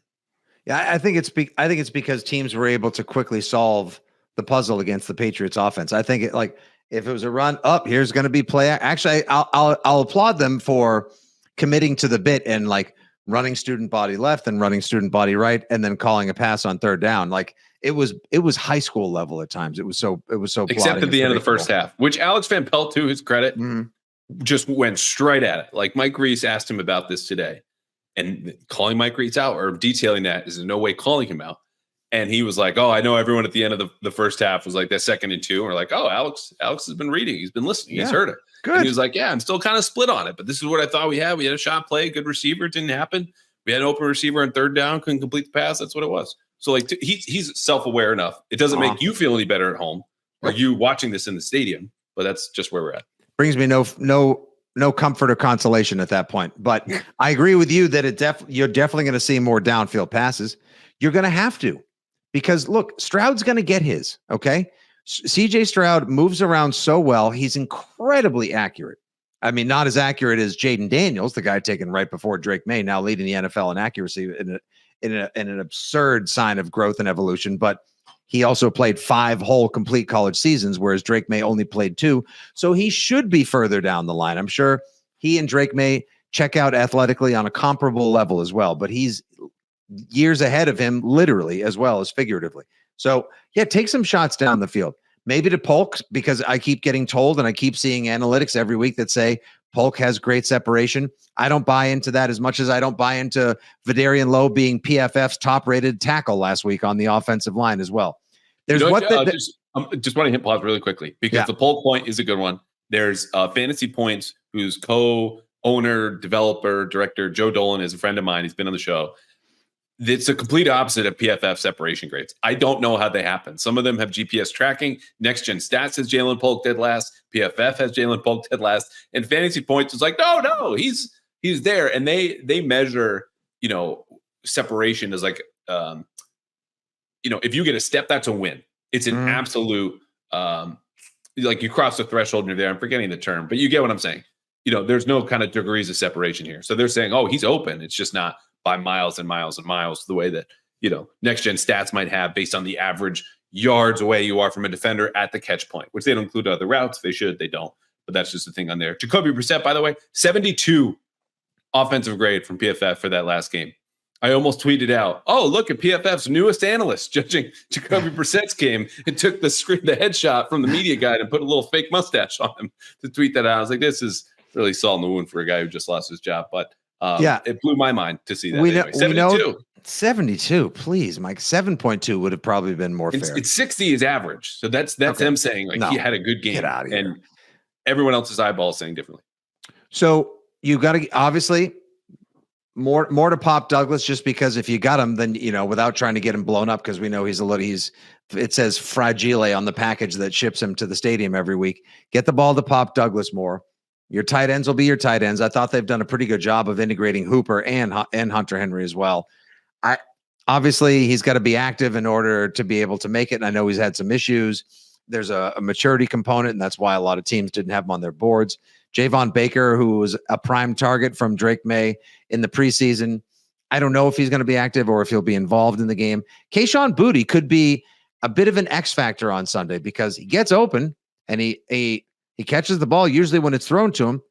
Yeah, I think it's because teams were able to quickly solve the puzzle against the Patriots offense. I think if it was a run up, here's going to be play. Actually, I'll applaud them for committing to the bit and like running student body left and running student body right, and then calling a pass on third down. Like it was high school level at times. It was so except at the end of the first half, which Alex Van Pelt, to his credit, just went straight at it. Like Mike Reese asked him about this today, and calling Mike Reese out or detailing that is in no way calling him out. And he was like, "Oh, I know everyone at the end of the first half was like that 2nd and 2." And we're like, "Oh, Alex has been reading. He's been listening. He's heard it." Good. And he was like, "Yeah, I'm still kind of split on it, but this is what I thought we had. We had a shot play, good receiver. It didn't happen. We had an open receiver on third down, couldn't complete the pass. That's what it was." So like he's self-aware enough. It doesn't make you feel any better at home or you watching this in the stadium, but that's just where we're at. Brings me no comfort or consolation at that point. But I agree with you that you're definitely going to see more downfield passes. You're going to have to, because look, Stroud's going to get his, okay? CJ Stroud moves around so well. He's incredibly accurate. I mean, not as accurate as Jaden Daniels, the guy taken right before Drake Maye, now leading the NFL in accuracy in an absurd sign of growth and evolution. But he also played 5 whole complete college seasons, whereas Drake Maye only played 2. So he should be further down the line. I'm sure he and Drake Maye check out athletically on a comparable level as well, but he's years ahead of him, literally as well as figuratively. So yeah, take some shots down the field. Maybe to Polk, because I keep getting told and I keep seeing analytics every week that say Polk has great separation. I don't buy into that as much as I don't buy into Vidarian Lowe being PFF's top-rated tackle last week on the offensive line as well. There's just want to hit pause really quickly, because the Polk point is a good one. There's Fantasy Points, whose co-owner, developer, director, Joe Dolan is a friend of mine. He's been on the show. It's a complete opposite of PFF separation grades. I don't know how they happen. Some of them have GPS tracking. Next Gen Stats has Jalen Polk dead last. PFF has Jalen Polk dead last. And Fantasy Points is like, no, he's there. And they measure, separation as like, if you get a step, that's a win. It's an absolute, like you cross the threshold and you're there. I'm forgetting the term, but you get what I'm saying. There's no kind of degrees of separation here. So they're saying, oh, he's open. It's just not by miles and miles and miles, the way that, Next Gen Stats might have based on the average yards away you are from a defender at the catch point, which they don't include other routes. They should, they don't, but that's just the thing on there. Jacoby Brissett, by the way, 72 offensive grade from PFF for that last game. I almost tweeted out, oh, look at PFF's newest analyst judging Jacoby Brissett's game, and took the headshot from the media guide and put a little fake mustache on him to tweet that out. I was like, this is really salt in the wound for a guy who just lost his job. But it blew my mind to see that. We know 72, please, Mike. 7.2 would have probably been more fair. It's 60 is average. So that's them saying like he had a good game. Get out of here. And everyone else's eyeballs saying differently. So you got to obviously more to Pop Douglas, just because if you got him, then without trying to get him blown up, because we know it says fragile on the package that ships him to the stadium every week. Get the ball to Pop Douglas more. Your tight ends will be your tight ends. I thought they've done a pretty good job of integrating Hooper and Hunter Henry as well. Obviously he's got to be active in order to be able to make it. And I know he's had some issues. There's a maturity component, and that's why a lot of teams didn't have him on their boards. Javon Baker, who was a prime target from Drake Maye in the preseason, I don't know if he's going to be active or if he'll be involved in the game. Kayshon Boutte could be a bit of an X factor on Sunday, because he gets open and he catches the ball usually when it's thrown to him.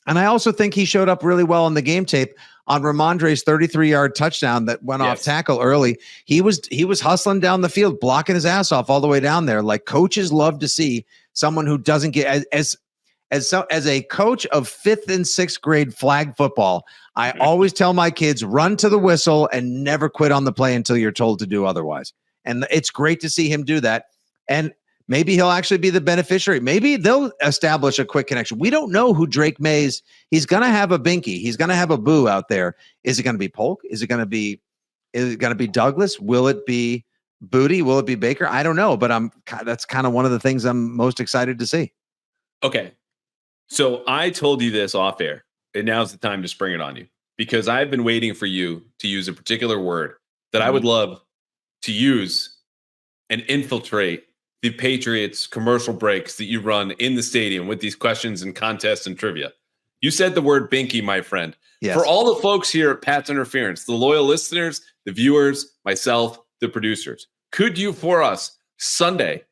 And I also think he showed up really well on the game tape on Ramondre's 33-yard touchdown that went off tackle early. He was hustling down the field, blocking his ass off all the way down there. Like, coaches love to see someone who doesn't get as a coach of 5th and 6th grade flag football. I always tell my kids, run to the whistle and never quit on the play until you're told to do otherwise. And it's great to see him do that. And maybe he'll actually be the beneficiary. Maybe they'll establish a quick connection. We don't know who Drake Maye's. He's going to have a Binky. He's going to have a Boo out there. Is it going to be Polk? Is it going to be Douglas? Will it be Boutte? Will it be Baker? I don't know, but that's kind of one of the things I'm most excited to see. Okay. So I told you this off air, and now's the time to spring it on you, because I've been waiting for you to use a particular word that I would love to use and infiltrate the Patriots commercial breaks that you run in the stadium with these questions and contests and trivia. You said the word Binky, my friend. Yes. For all the folks here at Pat's Interference, the loyal listeners, the viewers, myself, the producers, could you for us Sunday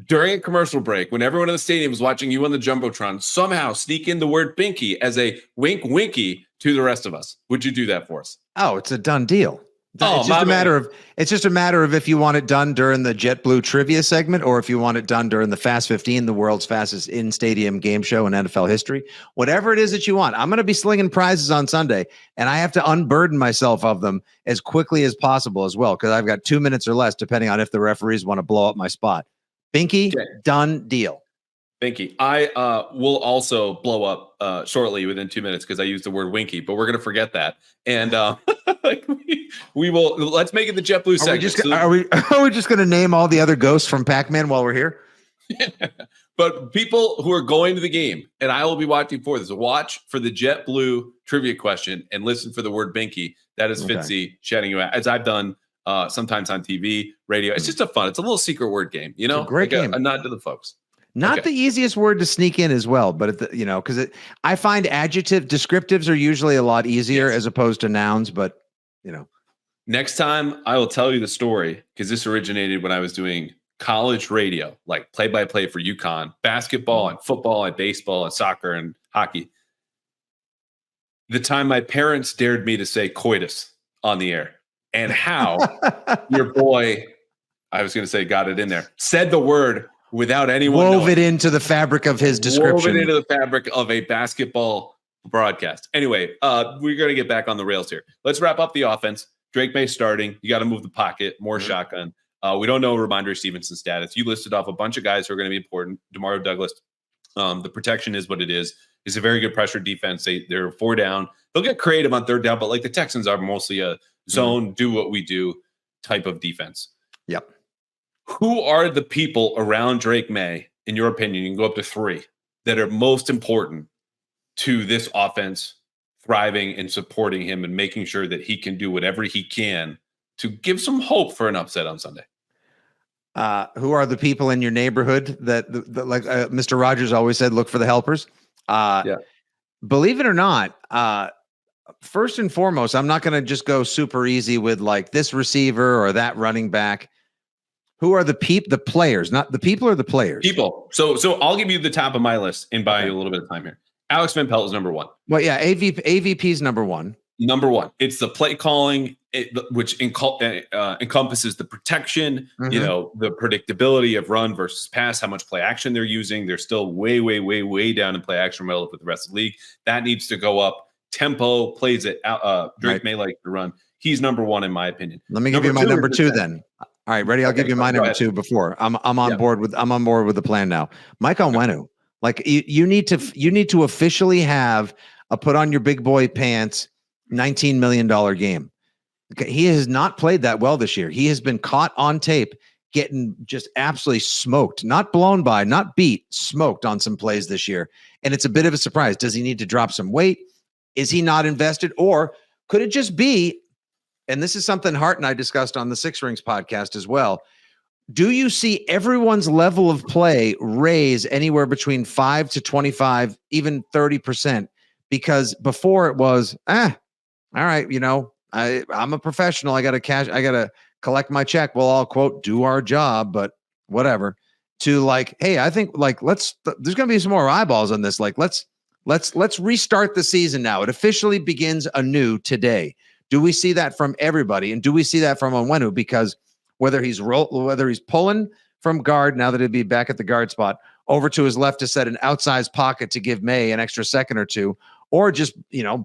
during a commercial break, when everyone in the stadium is watching you on the Jumbotron, somehow sneak in the word Binky as a wink winky to the rest of us? Would you do that for us? Oh, it's a done deal. It's just a matter of if you want it done during the JetBlue trivia segment, or if you want it done during the Fast 15, the world's fastest in-stadium game show in NFL history. Whatever it is that you want. I'm going to be slinging prizes on Sunday, and I have to unburden myself of them as quickly as possible as well, because I've got 2 minutes or less, depending on if the referees want to blow up my spot. Binky, done deal. Binky. I will also blow up shortly within 2 minutes, because I used the word winky, but we're going to forget that. And we will. Let's make it the JetBlue segment. Are we just going to name all the other ghosts from Pac-Man while we're here? But people who are going to the game, and I will be watching for this, watch for the JetBlue trivia question and listen for the word Binky. That is Fitzy shouting you out, as I've done sometimes on TV, radio. It's just it's a little secret word game, It's a great game. A nod to the folks. Not the easiest word to sneak in as well, but because I find descriptives are usually a lot easier as opposed to nouns. But next time I will tell you the story, because this originated when I was doing college radio, like play-by-play for UConn, basketball and football and baseball and soccer and hockey. The time my parents dared me to say coitus on the air, and how your boy, I was going to say, got it in there, said the word without anyone wove it into the fabric of his description. Wove it into the fabric of a basketball broadcast. Anyway, we're going to get back on the rails here. Let's wrap up the offense. Drake Maye starting. You got to move the pocket, more shotgun. We don't know Ramondre Stevenson's status. You listed off a bunch of guys who are going to be important. DeMario Douglas. The protection is what it is. It's a very good pressure defense. They're 4 down. They'll get creative on 3rd down, but like the Texans are mostly a zone, do what we do type of defense. Yep. Who are the people around Drake Maye, in your opinion, you can go up to 3, that are most important to this offense thriving and supporting him and making sure that he can do whatever he can to give some hope for an upset on Sunday? Who are the people in your neighborhood that like Mr. Rogers always said, look for the helpers? Believe it or not, first and foremost, I'm not going to just go super easy with like this receiver or that running back. Who are the players, not the people or the players? People. So I'll give you the top of my list and buy you a little bit of time here. Alex Van Pelt is number 1. Well, yeah, AVP is number 1. Number 1. It's the play calling, which encompasses the protection, the predictability of run versus pass, how much play action they're using. They're still way, way, way, way down in play action relative to the rest of the league. That needs to go up. Tempo plays it out. Drake Maye likes to run. He's number one in my opinion. Let me give you my number two then. All right, ready? I'll give you my number two before I'm on board with the plan now. Mike Onwenu, like you need to officially have a put on your big boy pants $19 million game. He has not played that well this year. He has been caught on tape getting just absolutely smoked, not blown by, not beat, smoked on some plays this year. And it's a bit of a surprise. Does he need to drop some weight? Is he not invested? Or could it just be, and this is something Hart and I discussed on the Six Rings podcast as well, do you see everyone's level of play raise anywhere between 5 to 25, even 30%? Because before it was, all right, I'm a professional. I got to collect my check. We'll all quote, do our job, but whatever. To like, hey, I think like, there's going to be some more eyeballs on this. Like, let's restart the season now. It officially begins anew today. Do we see that from everybody? And do we see that from Onwenu? Because whether he's pulling from guard, now that he'd be back at the guard spot, over to his left to set an outsized pocket to give Maye an extra second or two, or just,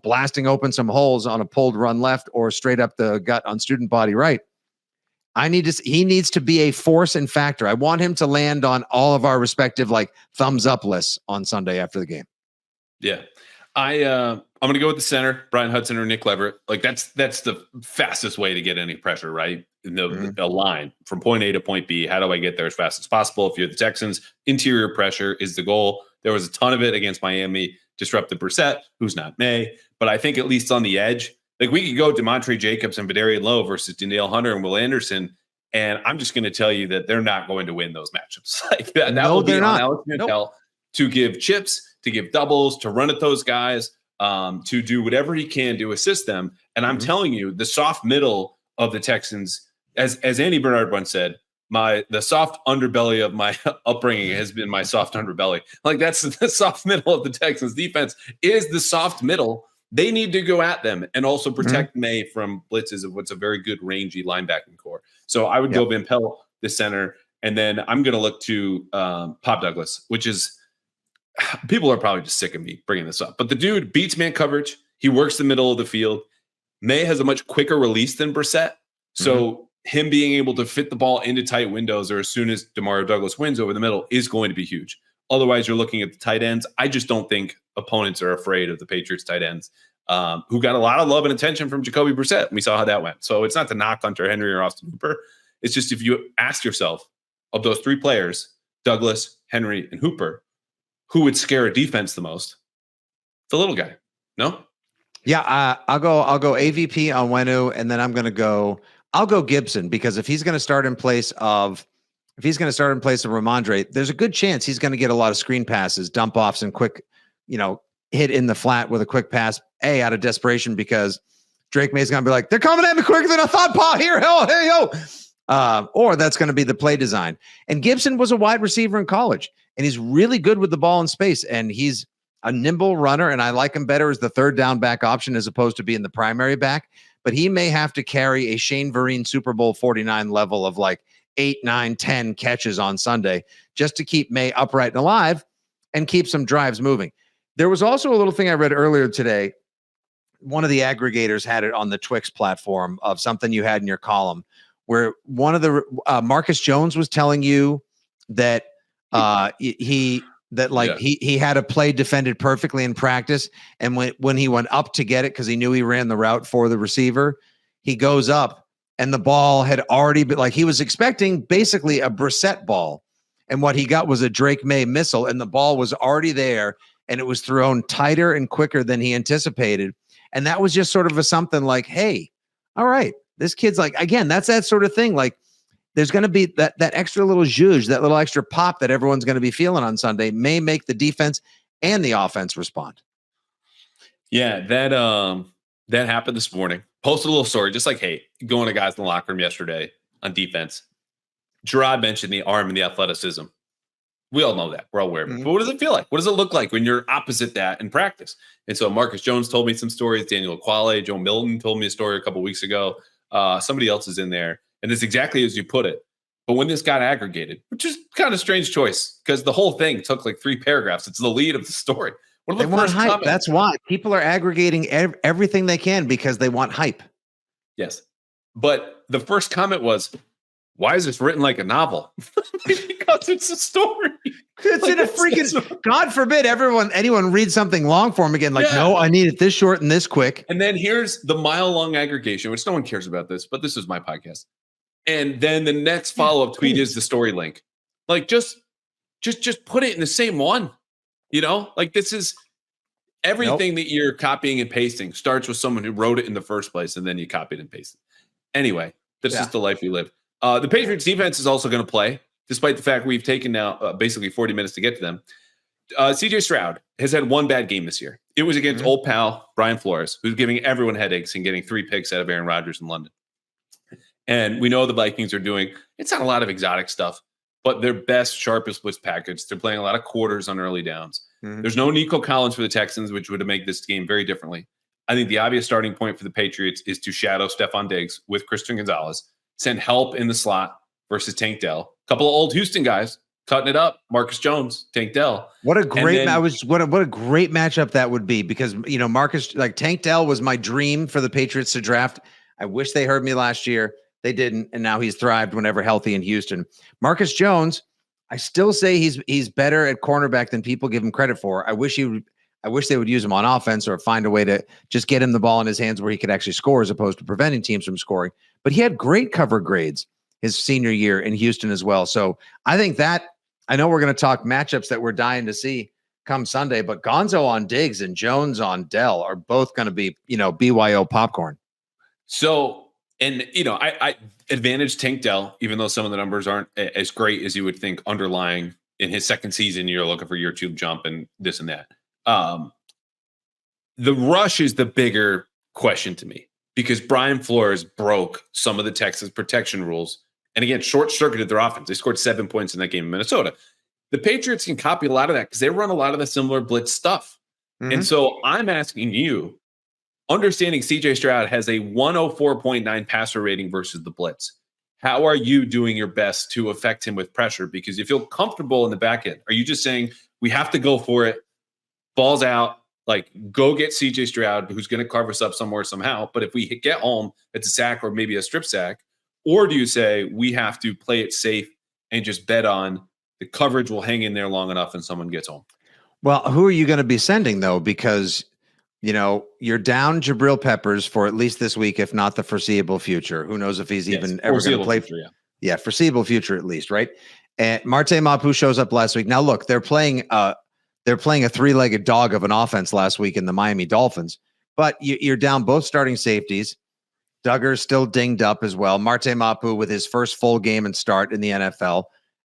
blasting open some holes on a pulled run left or straight up the gut on student body right. He needs to be a force and factor. I want him to land on all of our respective thumbs up lists on Sunday after the game. Yeah. I'm going to go with the center, Brian Hudson or Nick Leverett. Like that's the fastest way to get any pressure, right? The line from point A to point B. How do I get there as fast as possible? If you're the Texans, interior pressure is the goal. There was a ton of it against Miami, disrupted Brissett, who's not Maye. But I think at least on the edge, like we could go DeMontre Jacobs and Vidarian Lowe versus Danielle Hunter and Will Anderson. And I'm just going to tell you that they're not going to win those matchups. Like that will be on Alex Mantel to give chips, to give doubles, to run at those guys, to do whatever he can to assist them. And I'm telling you, the soft middle of the Texans, as Andy Bernard once said, the soft underbelly of my upbringing has been my soft underbelly. Like that's the soft middle of the Texans defense is the soft middle. They need to go at them and also protect Maye from blitzes of what's a very good rangy linebacking core. So I would go Van Pelt, the center, and then I'm going to look to Pop Douglas, which is people are probably just sick of me bringing this up, but the dude beats man coverage. He works the middle of the field. Maye has a much quicker release than Brissett. So him being able to fit the ball into tight windows or as soon as DeMario Douglas wins over the middle is going to be huge. Otherwise, you're looking at the tight ends. I just don't think opponents are afraid of the Patriots tight ends, who got a lot of love and attention from Jacoby Brissett. We saw how that went. So it's not to knock Hunter Henry or Austin Hooper. It's just if you ask yourself, of those three players, Douglas, Henry, and Hooper, who would scare a defense the most? The little guy. No? Yeah, I'll go AVP Onwenu, and then I'll go Gibson, because if he's going to start in place of Ramondre, there's a good chance he's going to get a lot of screen passes, dump offs, and quick, hit in the flat with a quick pass, out of desperation, because Drake Maye's going to be like, they're coming at me quicker than I thought, Paul. Here, hell, hey, yo. Or that's going to be the play design. And Gibson was a wide receiver in college, and he's really good with the ball in space, and he's a nimble runner, and I like him better as the third down back option as opposed to being the primary back. But he may have to carry a Shane Vereen Super Bowl 49 level of 8, 9, 10 catches on Sunday just to keep Maye upright and alive and keep some drives moving. There was also a little thing I read earlier today. One of the aggregators had it on the Twix platform of something you had in your column where one of the Marcus Jones was telling you that he had a play defended perfectly in practice. And when he went up to get it, because he knew he ran the route for the receiver, he goes up and the ball had already been he was expecting basically a Brissett ball. And what he got was a Drake Maye missile, and the ball was already there, and it was thrown tighter and quicker than he anticipated. And that was just sort of something like, hey, all right, this kid's again, that's that sort of thing. There's going to be that extra little zhuzh, that little extra pop that everyone's going to be feeling on Sunday may make the defense and the offense respond. Yeah, that happened this morning. Posted a little story, just hey, going to guys in the locker room yesterday on defense. Gerard mentioned the arm and the athleticism. We all know that. We're all aware of it. But what does it feel like? What does it look like when you're opposite that in practice? And so Marcus Jones told me some stories. Daniel Quale, Joe Milton told me a story a couple of weeks ago. Somebody else is in there. And it's exactly as you put it. But when this got aggregated, which is kind of a strange choice because the whole thing took 3 paragraphs. It's the lead of the story. They want hype. That's why people are aggregating everything they can because they want hype. Yes. But the first comment was, why is this written like a novel? Because it's a story. It's in a freaking, God forbid anyone reads something long form again. Like, no, I need it this short and this quick. And then here's the mile-long aggregation, which no one cares about this, but this is my podcast. And then the next follow-up tweet is the story link. Like, just put it in the same one. Like, this is everything that you're copying and pasting starts with someone who wrote it in the first place, and then you copy it and paste it. Anyway, this is the life we live. The Patriots defense is also going to play, despite the fact we've taken now basically 40 minutes to get to them. CJ Stroud has had one bad game this year. It was against old pal Brian Flores, who's giving everyone headaches and getting 3 picks out of Aaron Rodgers in London. And we know the Vikings are doing, it's not a lot of exotic stuff, but their best, sharpest blitz package. They're playing a lot of quarters on early downs. There's no Nico Collins for the Texans, which would make this game very differently. I think the obvious starting point for the Patriots is to shadow Stephon Diggs with Christian Gonzalez, send help in the slot versus Tank Dell. A couple of old Houston guys cutting it up. Marcus Jones, Tank Dell. What a great what a great matchup that would be, because Marcus, like, Tank Dell was my dream for the Patriots to draft. I wish they heard me last year. They didn't, and now he's thrived whenever healthy in Houston. Marcus Jones, I still say he's better at cornerback than people give him credit for. I wish they would use him on offense or find a way to just get him the ball in his hands where he could actually score, as opposed to preventing teams from scoring. But he had great cover grades his senior year in Houston as well. So I think that, I know we're going to talk matchups that we're dying to see come Sunday, but Gonzo on Diggs and Jones on Dell are both going to be, BYO popcorn. So, and, I advantage Tank Dell, even though some of the numbers aren't as great as you would think underlying in his second season. You're looking for year 2 jump and this and that. The rush is the bigger question to me, because Brian Flores broke some of the Texans protection rules. And again, short-circuited their offense. They scored 7 points in that game in Minnesota. The Patriots can copy a lot of that because they run a lot of the similar blitz stuff. And so I'm asking you, understanding CJ Stroud has a 104.9 passer rating versus the blitz, how are you doing your best to affect him with pressure? Because you feel comfortable in the back end. Are you just saying we have to go for it, balls out, like, go get CJ Stroud, who's going to carve us up somewhere somehow, but if we get home, it's a sack or maybe a strip sack? Or do you say we have to play it safe and just bet on the coverage will hang in there long enough and someone gets home? Well, who are you going to be sending, though? Because, you're down Jabril Peppers for at least this week, if not the foreseeable future. Who knows if he's even ever going to play? Foreseeable future at least, right? And Marte Mapu shows up last week. Now, look, they're playing a 3-legged dog of an offense last week in the Miami Dolphins, but you're down both starting safeties. Duggar's still dinged up as well. Marte Mapu, with his first full game and start in the NFL,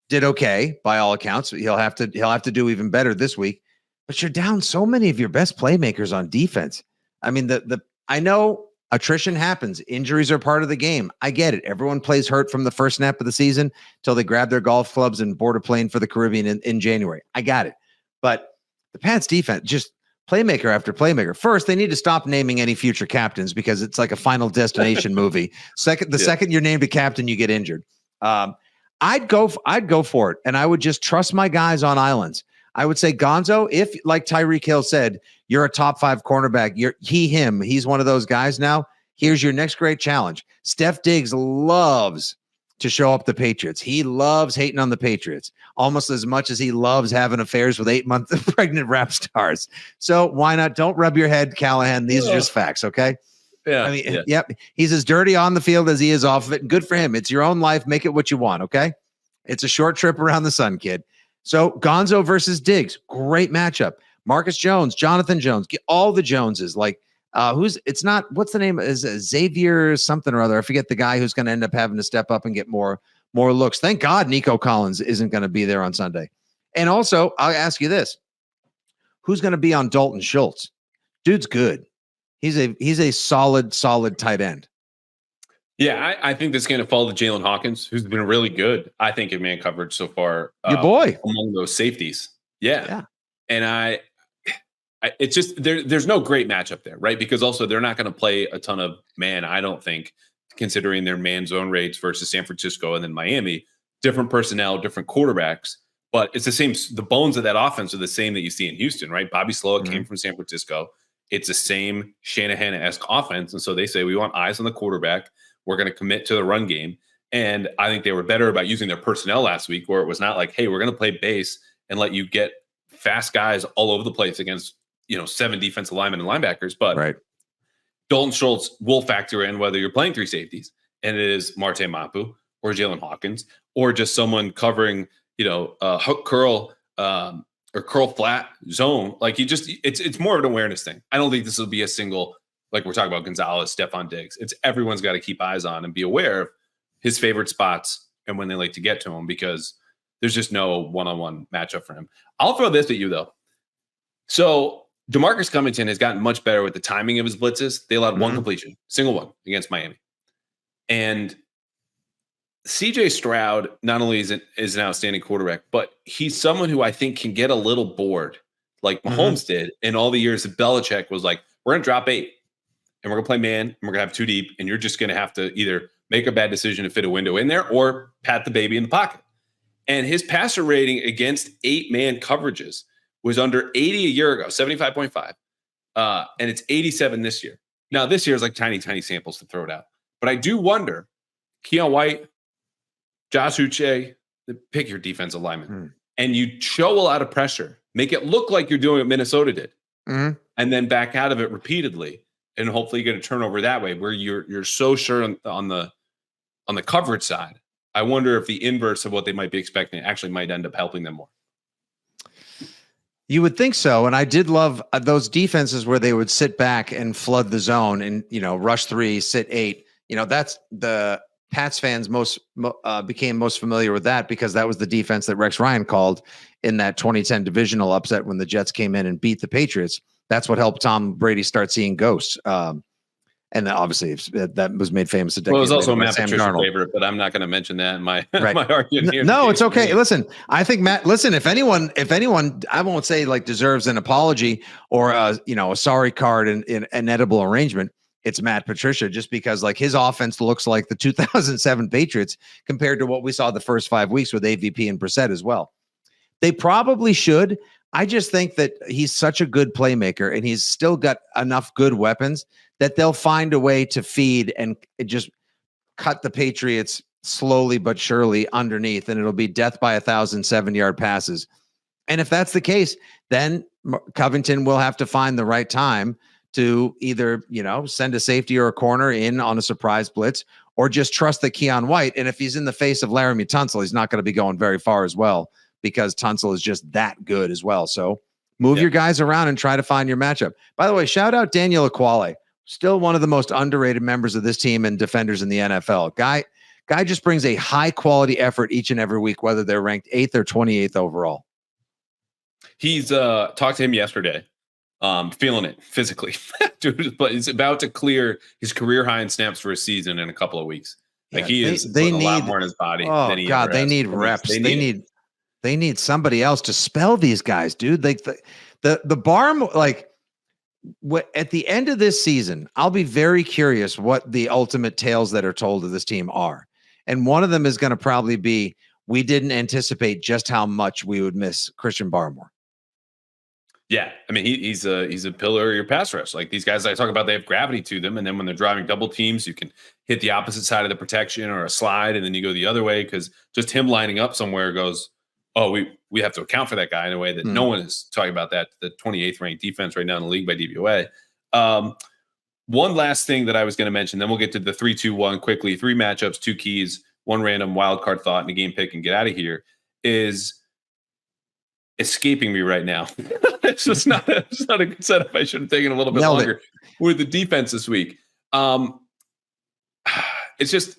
did okay by all accounts. He'll have to do even better this week. But you're down so many of your best playmakers on defense. I mean, I know attrition happens. Injuries are part of the game. I get it. Everyone plays hurt from the first snap of the season till they grab their golf clubs and board a plane for the Caribbean in January. I got it. But the Pats defense, just playmaker after playmaker. First, they need to stop naming any future captains, because it's like a Final Destination movie. Second you're named a captain, you get injured. I'd go for it, and I would just trust my guys on islands. I would say, Gonzo, if, like Tyreek Hill said, you're a top 5 cornerback, he's one of those guys now. Here's your next great challenge. Steph Diggs loves to show up the Patriots. He loves hating on the Patriots almost as much as he loves having affairs with 8-month pregnant rap stars. So why not? Don't rub your head, Callahan. These are just facts, okay? Yeah. I mean, yep. He's as dirty on the field as he is off of it. And good for him. It's your own life. Make it what you want, okay? It's a short trip around the sun, kid. So Gonzo versus Diggs, great matchup. Marcus Jones, Jonathan Jones, get all the Joneses. Like, what's the name? Is Xavier something or other? I forget the guy who's going to end up having to step up and get more looks. Thank God Nico Collins isn't going to be there on Sunday. And also, I'll ask you this: who's going to be on Dalton Schultz? Dude's good. He's a solid tight end. Yeah, I think this is going to fall to Jalen Hawkins, who's been really good, I think, in man coverage so far. Your boy among those safeties. Yeah. And it's just there's no great matchup there, right? Because also they're not going to play a ton of man, I don't think, considering their man zone rates versus San Francisco and then Miami. Different personnel, different quarterbacks, but it's the same. The bones of that offense are the same that you see in Houston, right? Bobby Slowick came from San Francisco. it's the same Shanahan-esque offense. And so they say, we want eyes on the quarterback. We're going to commit to the run game. And I think they were better about using their personnel last week, where it was not like, hey, we're going to play base and let you get fast guys all over the place against, 7 defensive linemen and linebackers. But right. Dalton Schultz will factor in whether you're playing 3 safeties, and it is Marte Mapu or Jalen Hawkins or just someone covering, hook curl or curl flat zone. Like it's more of an awareness thing. I don't think this will be a single, like we're talking about Gonzalez, Stephon Diggs. It's everyone's got to keep eyes on and be aware of his favorite spots and when they like to get to him, because there's just no one-on-one matchup for him. I'll throw this at you though. So DeMarcus Covington has gotten much better with the timing of his blitzes. They allowed one completion, single one against Miami. And CJ Stroud not only is an outstanding quarterback, but he's someone who I think can get a little bored, like Mahomes did in all the years that Belichick was like, we're going to drop 8 and we're going to play man and we're going to have 2 deep. And you're just going to have to either make a bad decision to fit a window in there or pat the baby in the pocket. And his passer rating against 8-man coverages was under 80 a year ago, 75.5. And it's 87 this year. Now, this year is like tiny samples to throw it out. But I do wonder, Keon White, Josh Uche, pick your defensive lineman. And you show a lot of pressure. Make it look like you're doing what Minnesota did. And then back out of it repeatedly. And hopefully you get a turnover that way where you're so sure on the coverage side. I wonder if the inverse of what they might be expecting actually might end up helping them more. You would think so. And I did love those defenses where they would sit back and flood the zone and, rush 3, sit 8. That's the Pats fans became most familiar with that because that was the defense that Rex Ryan called in that 2010 divisional upset when the Jets came in and beat the Patriots. That's what helped Tom Brady start seeing ghosts. And then obviously that was made famous a decade Well, it was also later Matt Patricia favorite, but I'm not going to mention that in my right. my argument here. No, it's okay. Listen, I think Matt. Listen, if anyone, I won't say like deserves an apology or a sorry card in an edible arrangement. It's Matt Patricia, just because like his offense looks like the 2007 Patriots compared to what we saw the first 5 weeks with AVP and Brissett as well. They probably should. I just think that he's such a good playmaker and he's still got enough good weapons that they'll find a way to feed and just cut the Patriots slowly but surely underneath, and it'll be death by 1,000 7-yard passes. And if that's the case, then Covington will have to find the right time to either, send a safety or a corner in on a surprise blitz or just trust that Keon White. And if he's in the face of Laramie Tunsil, he's not going to be going very far as well because Tunsil is just that good as well. So move your guys around and try to find your matchup. By the way, shout out Daniel Ekuale. Still one of the most underrated members of this team and defenders in the NFL. Guy just brings a high quality effort each and every week, whether they're ranked 8th or 28th overall. He's talked to him yesterday, feeling it physically. Dude, but he's about to clear his career high in snaps for a season in a couple of weeks. Like he is a lot more in his body. Oh than he God, they need reps. They need somebody else to spell these guys, dude. Like the bar, like. At the end of this season, I'll be very curious what the ultimate tales that are told of this team are. And one of them is going to probably be, we didn't anticipate just how much we would miss Christian Barmore. Yeah. I mean, he's a pillar of your pass rush. Like these guys I talk about, they have gravity to them. And then when they're driving double teams, you can hit the opposite side of the protection or a slide, and then you go the other way. Cause just him lining up somewhere goes, oh, we have to account for that guy in a way that no one is talking about. That the 28th ranked defense right now in the league by DVOA. One last thing that I was going to mention, then we'll get to the 3-2-1 quickly. 3 matchups, 2 keys, 1 random wild card thought and a game pick and get out of here is escaping me right now. It's just not a good setup. I should have taken a little bit longer with the defense this week. It's just,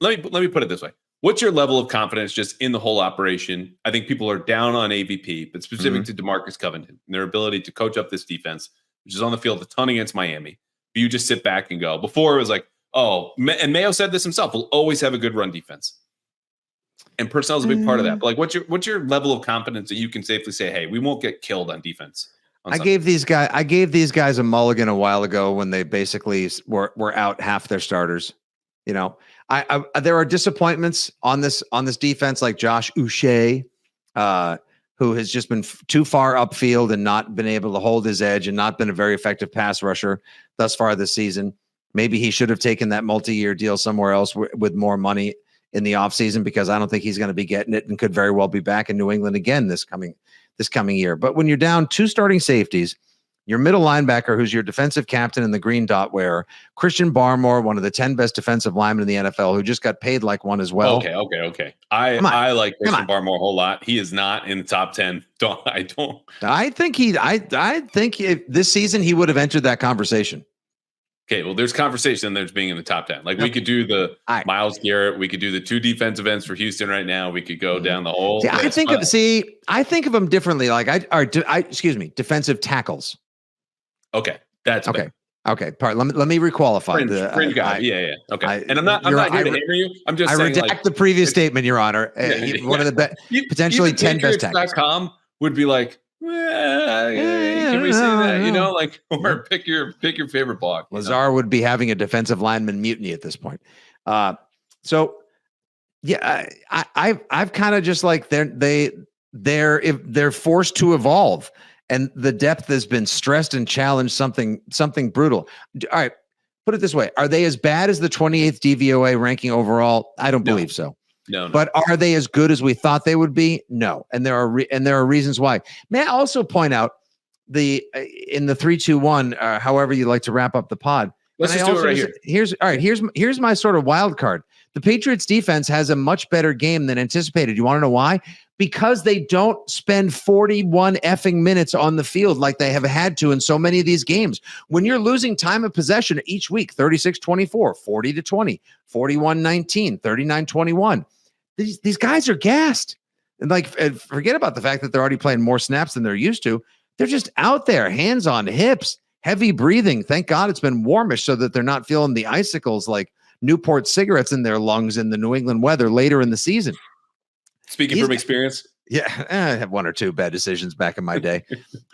let me put it this way. What's your level of confidence just in the whole operation? I think people are down on AVP, but specific to DeMarcus Covington and their ability to coach up this defense, which is on the field a ton against Miami. But you just sit back and go. Before it was like, and Mayo said this himself, we'll always have a good run defense. And personnel is a big part of that. But like, what's your level of confidence that you can safely say, hey, we won't get killed on defense? I gave these guys a mulligan a while ago when they basically were out half their starters. There are disappointments on this defense, like Josh Uche, who has just been too far upfield and not been able to hold his edge and not been a very effective pass rusher thus far this season. Maybe he should have taken that multi-year deal somewhere else with more money in the offseason, because I don't think he's going to be getting it and could very well be back in New England again this coming year. But when you're down 2 starting safeties, your middle linebacker, who's your defensive captain and the green dot wearer, Christian Barmore, one of the 10 best defensive linemen in the NFL, who just got paid like one as well. Okay. I like Christian Barmore a whole lot. He is not in the top 10. I think if this season he would have entered that conversation. Okay, well, there's conversation. There's being in the top 10. Like, we could do the Myles Garrett. We could do the 2 defensive ends for Houston right now. We could go down the whole. I think of them differently. Like defensive tackles. Okay, that's okay. Better. Okay, let me requalify fringe guy. Yeah. Okay, and I'm not here to hammer you. I'm just saying, redact the previous statement, Your Honor. One of the best, potentially 10 best tackles. .com would be like, can we say that? Or pick your favorite blog. Lazar would be having a defensive lineman mutiny at this point. I've kind of just like they're forced to evolve. And the depth has been stressed and challenged, something brutal. All right, put it this way. Are they as bad as the 28th DVOA ranking overall? I don't believe so. No. But are they as good as we thought they would be? No. And there are reasons why. May I also point out in the 3-2-1, however you like to wrap up the pod. Let's just do it right here. Here's my sort of wild card. The Patriots defense has a much better game than anticipated. You want to know why? Because they don't spend 41 effing minutes on the field like they have had to in so many of these games. When you're losing time of possession each week, 36-24, 40-20, 41-19, 39-21, these guys are gassed. And forget about the fact that they're already playing more snaps than they're used to. They're just out there, hands on hips, heavy breathing. Thank God it's been warmish so that they're not feeling the icicles like Newport cigarettes in their lungs in the New England weather later in the season. Speaking from experience. Yeah, I have 1 or 2 bad decisions back in my day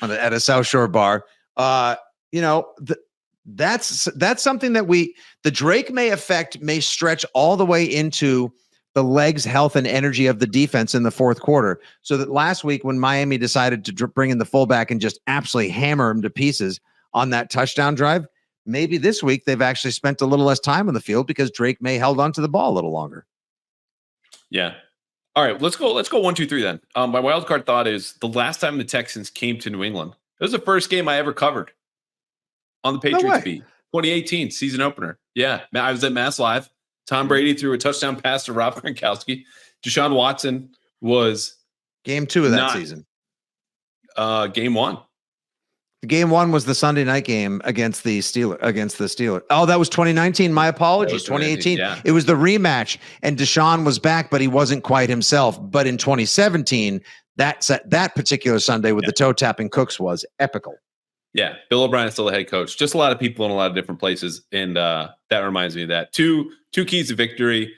at a South Shore bar. That's something that the Drake Maye effect may stretch all the way into the legs, health, and energy of the defense in the fourth quarter. So that last week when Miami decided to bring in the fullback and just absolutely hammer him to pieces on that touchdown drive, maybe this week they've actually spent a little less time on the field because Drake Maye held onto the ball a little longer. Yeah. All right, let's go 1, 2, 3 then. My wild card thought is the last time the Texans came to New England, it was the first game I ever covered on the Patriots beat. 2018 season opener. Yeah, I was at Mass Live. Tom Brady threw a touchdown pass to Rob Gronkowski. Deshaun Watson was game 2 of that season. Game 1. Game 1 was the Sunday night game against the Steelers. Oh, that was 2019. My apologies. 2018. Yeah. It was the rematch, and Deshaun was back, but he wasn't quite himself. But in 2017, that particular Sunday with the toe tapping Cooks was epical. Yeah, Bill O'Brien is still the head coach. Just a lot of people in a lot of different places, and that reminds me of that. Two keys to victory.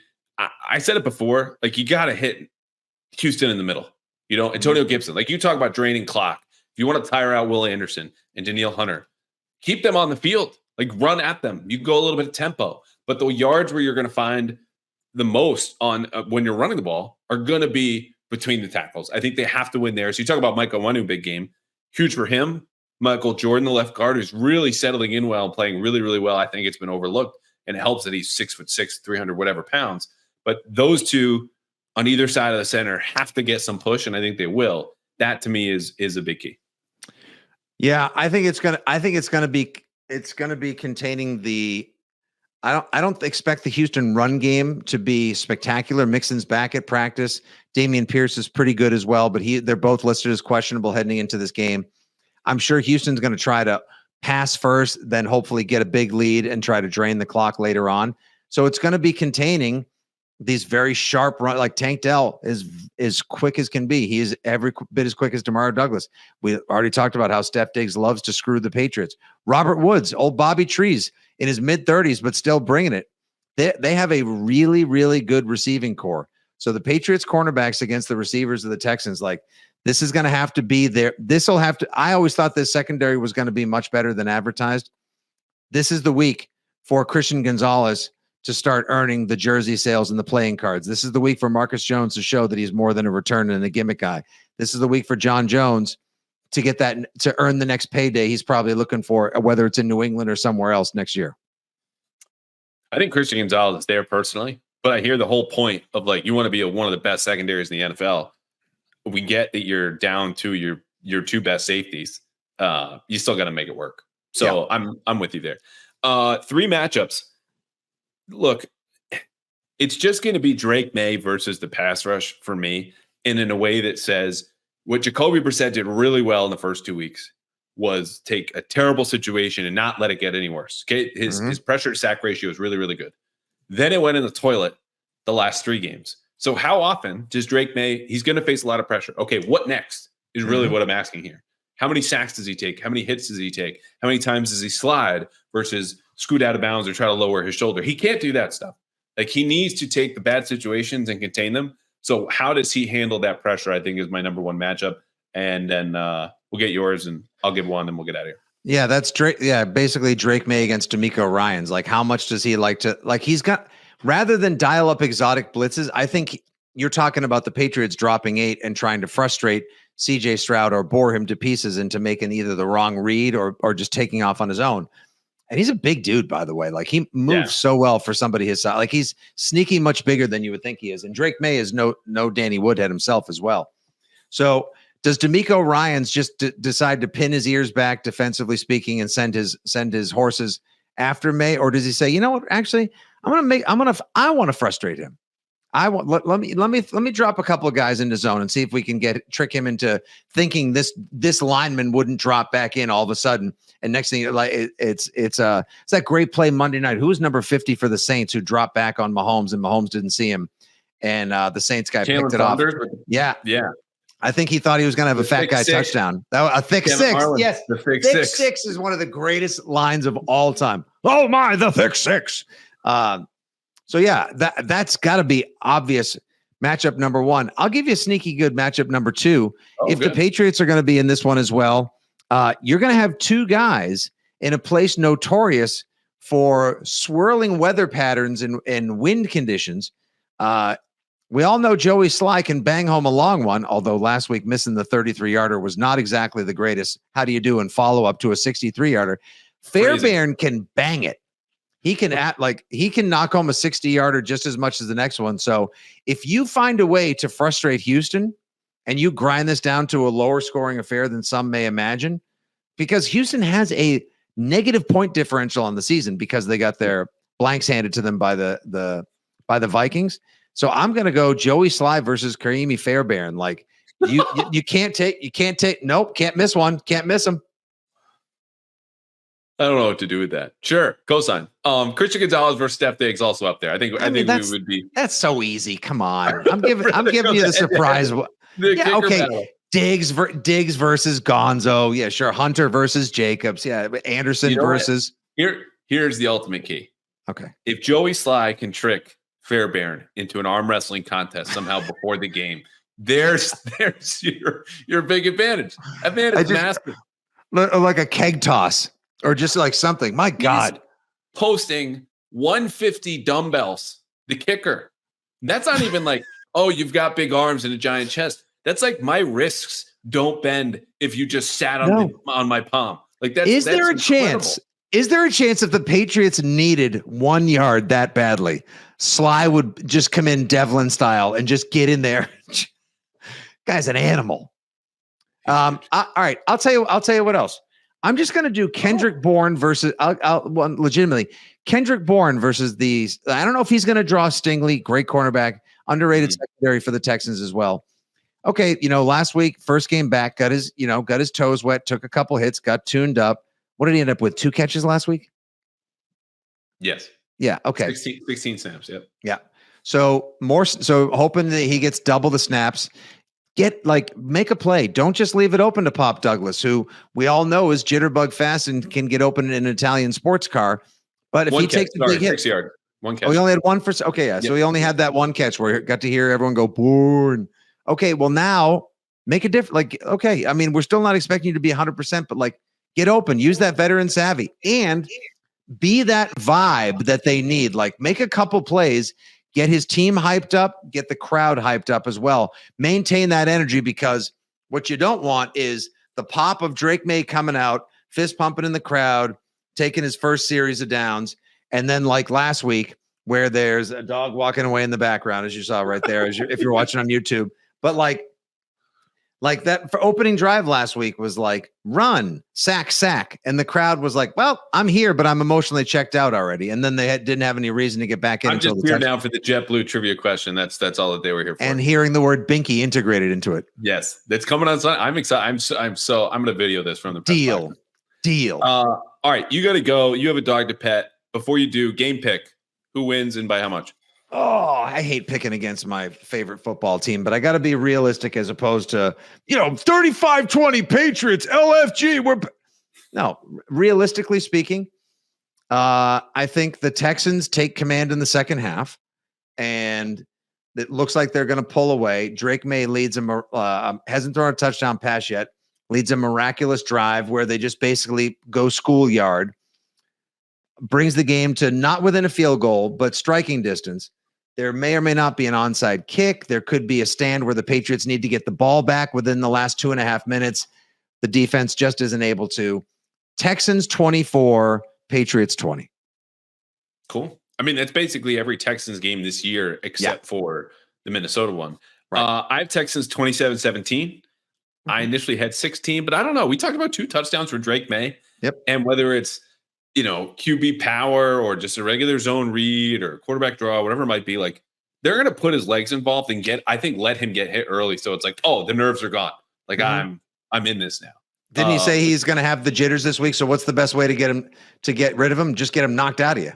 I said it before. Like, you got to hit Houston in the middle. Antonio Gibson. Like, you talk about draining clock. If you want to tire out Will Anderson and Danielle Hunter, keep them on the field. Like, run at them. You go a little bit of tempo. But the yards where you're going to find the most on when you're running the ball are going to be between the tackles. I think they have to win there. So you talk about Michael Onwenu, big game. Huge for him. Michael Jordan, the left guard, who's really settling in well and playing really, really well. I think it's been overlooked, and it helps that he's 6'6", 300 whatever pounds. But those two on either side of the center have to get some push, and I think they will. That to me is a big key. Yeah, I think it's gonna be containing the. I don't expect the Houston run game to be spectacular. Mixon's back at practice. Dameon Pierce is pretty good as well, but they're both listed as questionable heading into this game. I'm sure Houston's going to try to pass first, then hopefully get a big lead and try to drain the clock later on. So it's going to be containing these very sharp run. Like Tank Dell is quick as can be. He is every bit as quick as DeMario Douglas. We already talked about how Steph Diggs loves to screw the Patriots. Robert Woods, old Bobby Trees in his mid-30s, but still bringing it. They have a really, really good receiving core. So the Patriots cornerbacks against the receivers of the Texans, like, this is going to have to be there. I always thought this secondary was going to be much better than advertised. This is the week for Christian Gonzalez to start earning the jersey sales and the playing cards. This is the week for Marcus Jones to show that he's more than a return and a gimmick guy. This is the week for John Jones to get that, to earn the next payday he's probably looking for, whether it's in New England or somewhere else next year. I think Christian Gonzalez is there personally, but I hear the whole point of like, you want to be one of the best secondaries in the NFL. We get that you're down to your two best safeties. You still got to make it work. So yeah. I'm with you there. 3 matchups. Look, it's just going to be Drake Maye versus the pass rush for me. And in a way that says what Jacoby Brissett did really well in the first 2 weeks was take a terrible situation and not let it get any worse. Okay. His pressure to sack ratio is really, really good. Then it went in the toilet the last 3 games. So how often does Drake Maye, he's going to face a lot of pressure. Okay. What next is really what I'm asking here. How many sacks does he take? How many hits does he take? How many times does he slide versus scoot out of bounds or try to lower his shoulder? He can't do that stuff. Like, he needs to take the bad situations and contain them. So how does he handle that pressure, I think, is my number 1 matchup. And then we'll get yours, and I'll give one, and we'll get out of here. Yeah, that's Drake. Yeah, basically Drake Maye against D'Amico Ryans. Like, how much does he like to, like, he's got, rather than dial up exotic blitzes, I think you're talking about the Patriots dropping 8 and trying to frustrate CJ Stroud or bore him to pieces into making either the wrong read or just taking off on his own. And he's a big dude, by the way. Like, he moves so well for somebody his size. Like, he's sneaky much bigger than you would think he is. And Drake Maye is no Danny Woodhead himself as well. So does D'Amico Ryans just decide to pin his ears back, defensively speaking, and send his horses after Maye? Or does he say, you know what, actually, I want to frustrate him. Let me drop a couple of guys into zone and see if we can trick him into thinking this lineman wouldn't drop back in all of a sudden. And next thing, like, it's that great play Monday night. Who was number 50 for the Saints who dropped back on Mahomes and Mahomes didn't see him, and the Saints guy picked it off. Yeah. I think he thought he was going to have a fat guy touchdown. A thick six. Yes, the thick six is one of the greatest lines of all time. Oh my, the thick six. So yeah, that's got to be obvious matchup number 1. I'll give you a sneaky good matchup number 2. If the Patriots are going to be in this one as well, you're going to have 2 guys in a place notorious for swirling weather patterns and wind conditions. We all know Joey Sly can bang home a long one, although last week missing the 33-yarder was not exactly the greatest. How do you do in follow-up to a 63-yarder? Fairbairn can bang it. He can knock home a 60-yarder just as much as the next one. So if you find a way to frustrate Houston and you grind this down to a lower scoring affair than some may imagine, because Houston has a negative point differential on the season because they got their blanks handed to them by the Vikings. So I'm going to go Joey Sly versus Kareem Fairbairn. Like, you can't miss one. Can't miss him. I don't know what to do with that. Sure. Cosign. Christian Gonzalez versus Steph Diggs also up there. I think we would be. That's so easy. Come on. I'm giving you the surprise. Yeah. Okay. Diggs versus Gonzo. Yeah, sure. Hunter versus Jacobs. Yeah. Anderson versus. Here's the ultimate key. Okay. If Joey Sly can trick Fairbairn into an arm wrestling contest somehow before the game, there's your big advantage. That man is massive. Like a keg toss. Or just like something. My God. Posting 150 dumbbells, the kicker. That's not even like, oh, you've got big arms and a giant chest. That's like, my wrists don't bend if you just sat on my palm. Like, that's Is there a chance? Is there a chance if the Patriots needed 1 yard that badly, Sly would just come in Devlin style and just get in there? Guy's an animal. All right. I'll tell you what else. I'm just going to do Kendrick Bourne versus legitimately Kendrick Bourne versus I don't know if he's going to draw Stingley, great cornerback, underrated secondary for the Texans as well. Okay. Last week, first game back, got his toes wet, took a couple hits, got tuned up. What did he end up with? 2 catches last week? Yes. Yeah. Okay. 16 snaps. Yep. Yeah. So hoping that he gets double the snaps. Make a play. Don't just leave it open to Pop Douglas, who we all know is jitterbug fast and can get open in an Italian sports car. But if he takes a big hit, 6 yard, 1 catch. Oh, he only had one for. Okay, yeah. Yep. So he only had that 1 catch where he got to hear everyone go Bourne. Okay, well now make a difference. Okay, I mean we're still not expecting you to be 100%, but get open, use that veteran savvy, and be that vibe that they need. Make a couple plays. Get his team hyped up, get the crowd hyped up as well. Maintain that energy because What you don't want is the pop of Drake Maye coming out, fist pumping in the crowd, taking his first series of downs. And then like last week, where there's a dog walking away in the background, as you saw right there, if you're watching on YouTube. But like that for opening drive last week was like run, sack. And the crowd was like, well, I'm here, but I'm emotionally checked out already. And then they didn't have any reason to get back in. I'm just here now for the JetBlue trivia question. That's all that they were here for. And hearing the word Binky integrated into it. Yes, that's coming on Sunday. I'm excited. I'm going to video this from the press Deal. All right, you got to go. You have a dog to pet. Before you do, game pick. Who wins and by how much? Oh, I hate picking against my favorite football team, but I got to be realistic as opposed to, 35-20 Patriots, LFG. No, realistically speaking, I think the Texans take command in the second half, and it looks like they're going to pull away. Drake Maye leads hasn't thrown a touchdown pass yet, leads a miraculous drive where they just basically go schoolyard, brings the game to not within a field goal, but striking distance. There may or may not be an onside kick. There could be a stand where the Patriots need to get the ball back within the last 2.5 minutes. The defense just isn't able to. Texans 24, Patriots 20. Cool. I mean, that's basically every Texans game this year except for the Minnesota one. Right. I have Texans 27-17. I initially had 16, but I don't know. We talked about 2 touchdowns for Drake Maye. Yep. And whether it's QB power or just a regular zone read or quarterback draw, whatever it might be, like they're going to put his legs involved and let him get hit early. So it's like, oh, the nerves are gone. Like I'm in this now. Didn't he say he's going to have the jitters this week? So what's the best way to get rid of him? Just get him knocked out of you.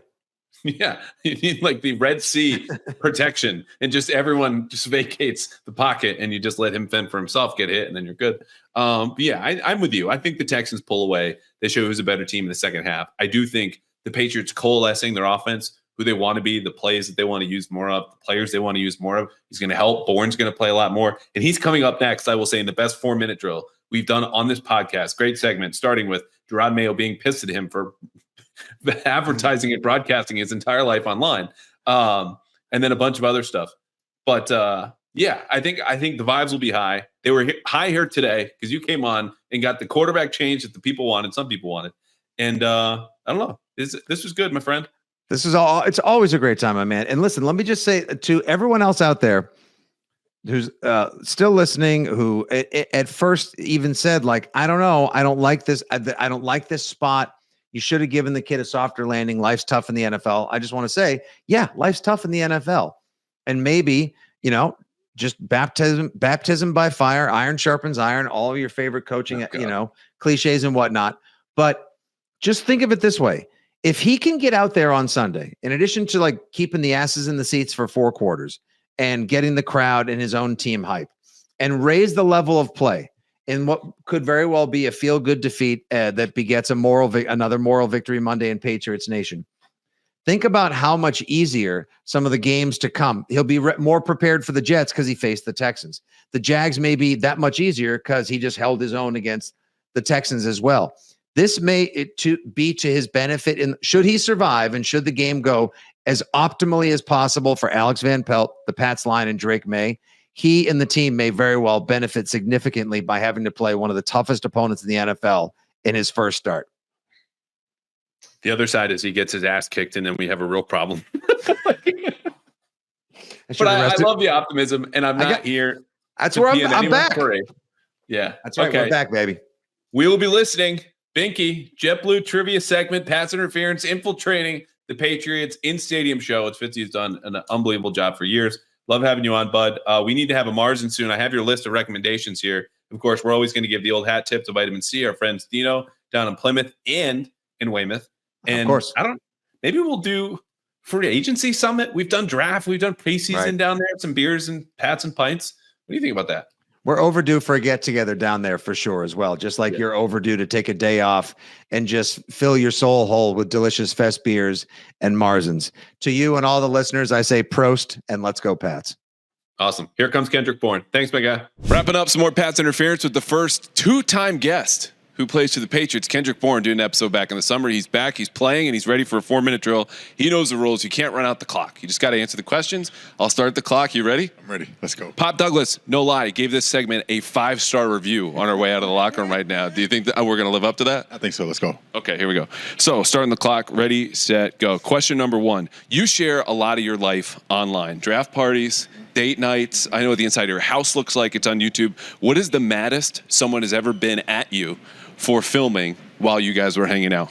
Yeah. You need like the Red Sea protection and just everyone just vacates the pocket and you just let him fend for himself, get hit, and then you're good. But yeah, I'm with you. I think the Texans pull away. They show who's a better team in the second half. I do think the Patriots coalescing their offense, who they want to be, the plays that they want to use more of, the players they want to use more of. He's going to help. Bourne's going to play a lot more. And he's coming up next, I will say, in the best 4-minute drill we've done on this podcast. Great segment, starting with Gerard Mayo being pissed at him for advertising and broadcasting his entire life online. And then a bunch of other stuff. But yeah, I think the vibes will be high. They were high here today because you came on and got the quarterback change that the people wanted, some people wanted. And I don't know. This was good, my friend. It's always a great time, my man. And listen, let me just say to everyone else out there who's still listening, who at first even said, like, I don't know, I don't like this. I don't like this spot. You should have given the kid a softer landing. Life's tough in the NFL. I just want to say, yeah, life's tough in the NFL. And maybe, just baptism by fire, iron sharpens iron, all of your favorite coaching, cliches and whatnot. But just think of it this way. If he can get out there on Sunday, in addition to like keeping the asses in the seats for 4 quarters and getting the crowd and his own team hype and raise the level of play in what could very well be a feel-good defeat that begets another moral victory Monday in Patriots Nation. Think about how much easier some of the games to come. He'll be more prepared for the Jets because he faced the Texans. The Jags may be that much easier because he just held his own against the Texans as well. This may be to his benefit should he survive and should the game go as optimally as possible for Alex Van Pelt, the Pats line, and Drake Maye. He and the team may very well benefit significantly by having to play one of the toughest opponents in the NFL in his first start. The other side is he gets his ass kicked, and then we have a real problem. But I love the optimism, and I'm not here. That's where I'm back. Parade. Yeah. That's right. Okay. We're back, baby. We will be listening. Binky, JetBlue trivia segment, pass interference, infiltrating the Patriots in-stadium show. It's Fitzy has done an unbelievable job for years. Love having you on, bud. We need to have a Marzen soon. I have your list of recommendations here. Of course, we're always going to give the old hat tip to vitamin C, our friends Dino down in Plymouth and in Weymouth. And of course, maybe we'll do free agency summit. We've done draft. We've done preseason down there. Some beers and pats and pints. What do you think about that? We're overdue for a get together down there for sure as well. Just like you're overdue to take a day off and just fill your soul whole with delicious fest beers and Marzens. To you and all the listeners, I say Prost and let's go Pats. Awesome. Here comes Kendrick Bourne. Thanks, my guy. Wrapping up some more Pats interference with the first 2-time guest who plays for the Patriots. Kendrick Bourne doing an episode back in the summer. He's back, he's playing, and he's ready for a 4-minute drill. He knows the rules. You can't run out the clock. You just got to answer the questions. I'll start the clock. You ready? I'm ready. Let's go. Pop Douglas, no lie, gave this segment a 5-star review on our way out of the locker room right now. Do you think that we're going to live up to that? I think so. Let's go. Okay, here we go. So, starting the clock. Ready, set, go. Question number 1. You share a lot of your life online. Draft parties, date nights. I know what the inside of your house looks like. It's on YouTube. What is the maddest someone has ever been at you for filming while you guys were hanging out?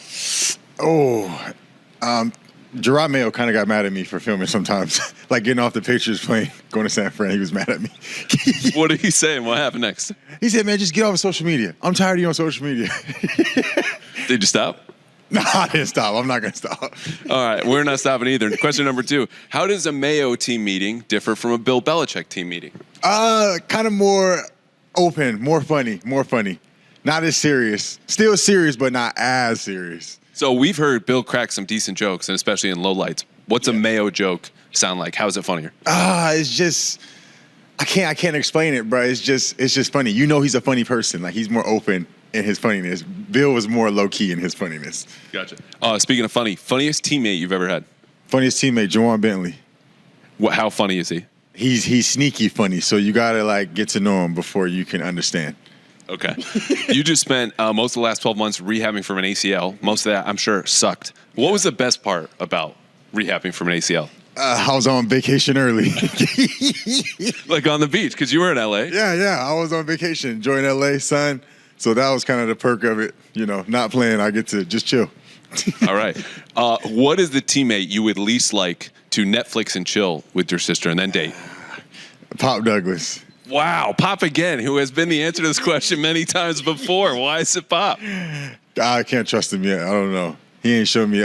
Drake Maye kind of got mad at me for filming sometimes. Like getting off the Patriots plane, going to San Fran, he was mad at me. What did he say and what happened next? He said, man, just get off of social media. I'm tired of you on social media. Did you stop? No, I didn't stop. I'm not going to stop. All right, we're not stopping either. Question number 2. How does a Mayo team meeting differ from a Bill Belichick team meeting? Kind of more open, more funny. Not as serious. Still serious, but not as serious. So we've heard Bill crack some decent jokes, and especially in low lights. What's a Mayo joke sound like? How is it funnier? It's just I can't explain it, bro. It's just funny. You know he's a funny person. Like he's more open in his funniness. Bill was more low key in his funniness. Gotcha. Speaking of funny, funniest teammate you've ever had? Funniest teammate, Juwan Bentley. How funny is he? He's sneaky funny, so you gotta like get to know him before you can understand. Okay. You just spent most of the last 12 months rehabbing from an ACL. Most of that, I'm sure, sucked. What was the best part about rehabbing from an ACL? I was on vacation early. Like on the beach, because you were in LA. Yeah. I was on vacation, enjoying LA, son. So that was kind of the perk of it. You know, not playing, I get to just chill. All right. What is the teammate you would least like to Netflix and chill with your sister and then date? Pop Douglas. Wow, Pop again, who has been the answer to this question many times before. Why is it Pop? I can't trust him yet. I don't know. He ain't shown me.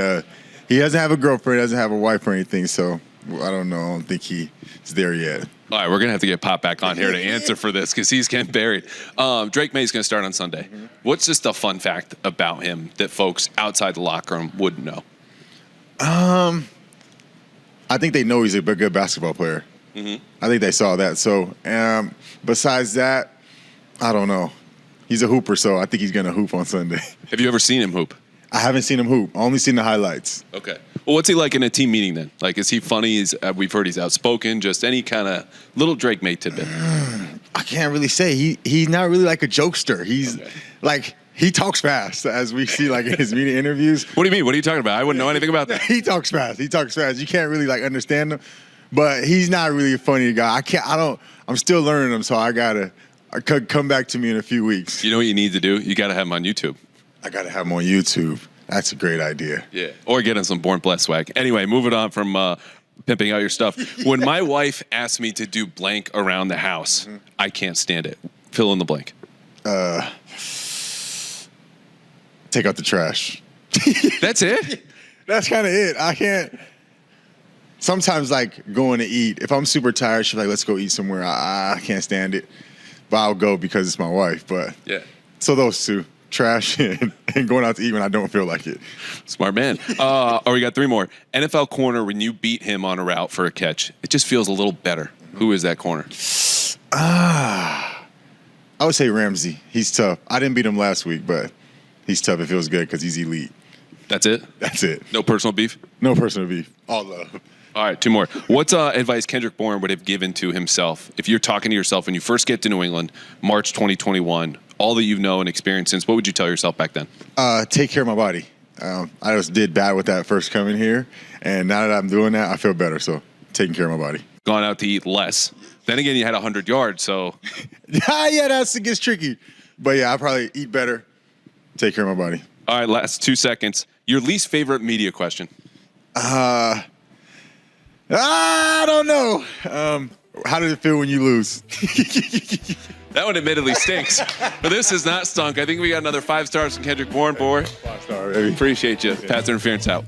He doesn't have a girlfriend, doesn't have a wife or anything, so I don't know. I don't think he's there yet. All right, we're going to have to get Pop back on here to answer for this because he's getting buried. Drake Maye is going to start on Sunday. Mm-hmm. What's just a fun fact about him that folks outside the locker room wouldn't know? I think they know he's a good basketball player. Mm-hmm. I think they saw that. So besides that, I don't know. He's a hooper, so I think he's going to hoop on Sunday. Have you ever seen him hoop? I haven't seen him hoop. I only seen the highlights. Okay. Well, what's he like in a team meeting then? Like, is he funny? We've heard he's outspoken. Just any kind of little Drake Maye tidbit. I can't really say. He's not really like a jokester. He's like he talks fast, as we see like in his media interviews. What do you mean? What are you talking about? I wouldn't know anything about that. He talks fast. You can't really like understand him, but he's not really a funny guy. I'm still learning him, so I could come back to me in a few weeks. You know what you need to do? You got to have him on YouTube. I got to have him on YouTube. That's a great idea. Yeah. Or get him some Born Blessed swag. Anyway, moving on from pimping out your stuff. When my wife asks me to do blank around the house, I can't stand it. Fill in the blank. Take out the trash. That's it? That's kind of it. I can't. Sometimes, like, going to eat, if I'm super tired, she's like, let's go eat somewhere. I can't stand it. But I'll go because it's my wife. But yeah. So those two. Trash and going out to eat when I don't feel like it. Smart man. We got 3 more. NFL corner, when you beat him on a route for a catch, it just feels a little better. Who is that corner? I would say Ramsey. He's tough. I didn't beat him last week, but he's tough. It feels good because he's elite. That's it? That's it. No personal beef? No personal beef. All love. All right, 2 more. What's advice Kendrick Bourne would have given to himself if you're talking to yourself when you first get to New England, March 2021, all that you've known and experienced since, what would you tell yourself back then? Take care of my body. I just did bad with that first coming here, and now that I'm doing that, I feel better, so taking care of my body. Gone out to eat less. Then again, you had 100 yards, so. Yeah, it gets tricky. But yeah, I probably eat better, take care of my body. All right, last 2 seconds. Your least favorite media question? I don't know. How did it feel when you lose? That one admittedly stinks. But this has not stunk. I think we got another 5 stars from Kendrick Bourne. 5 star, baby. Appreciate you. Pass interference out.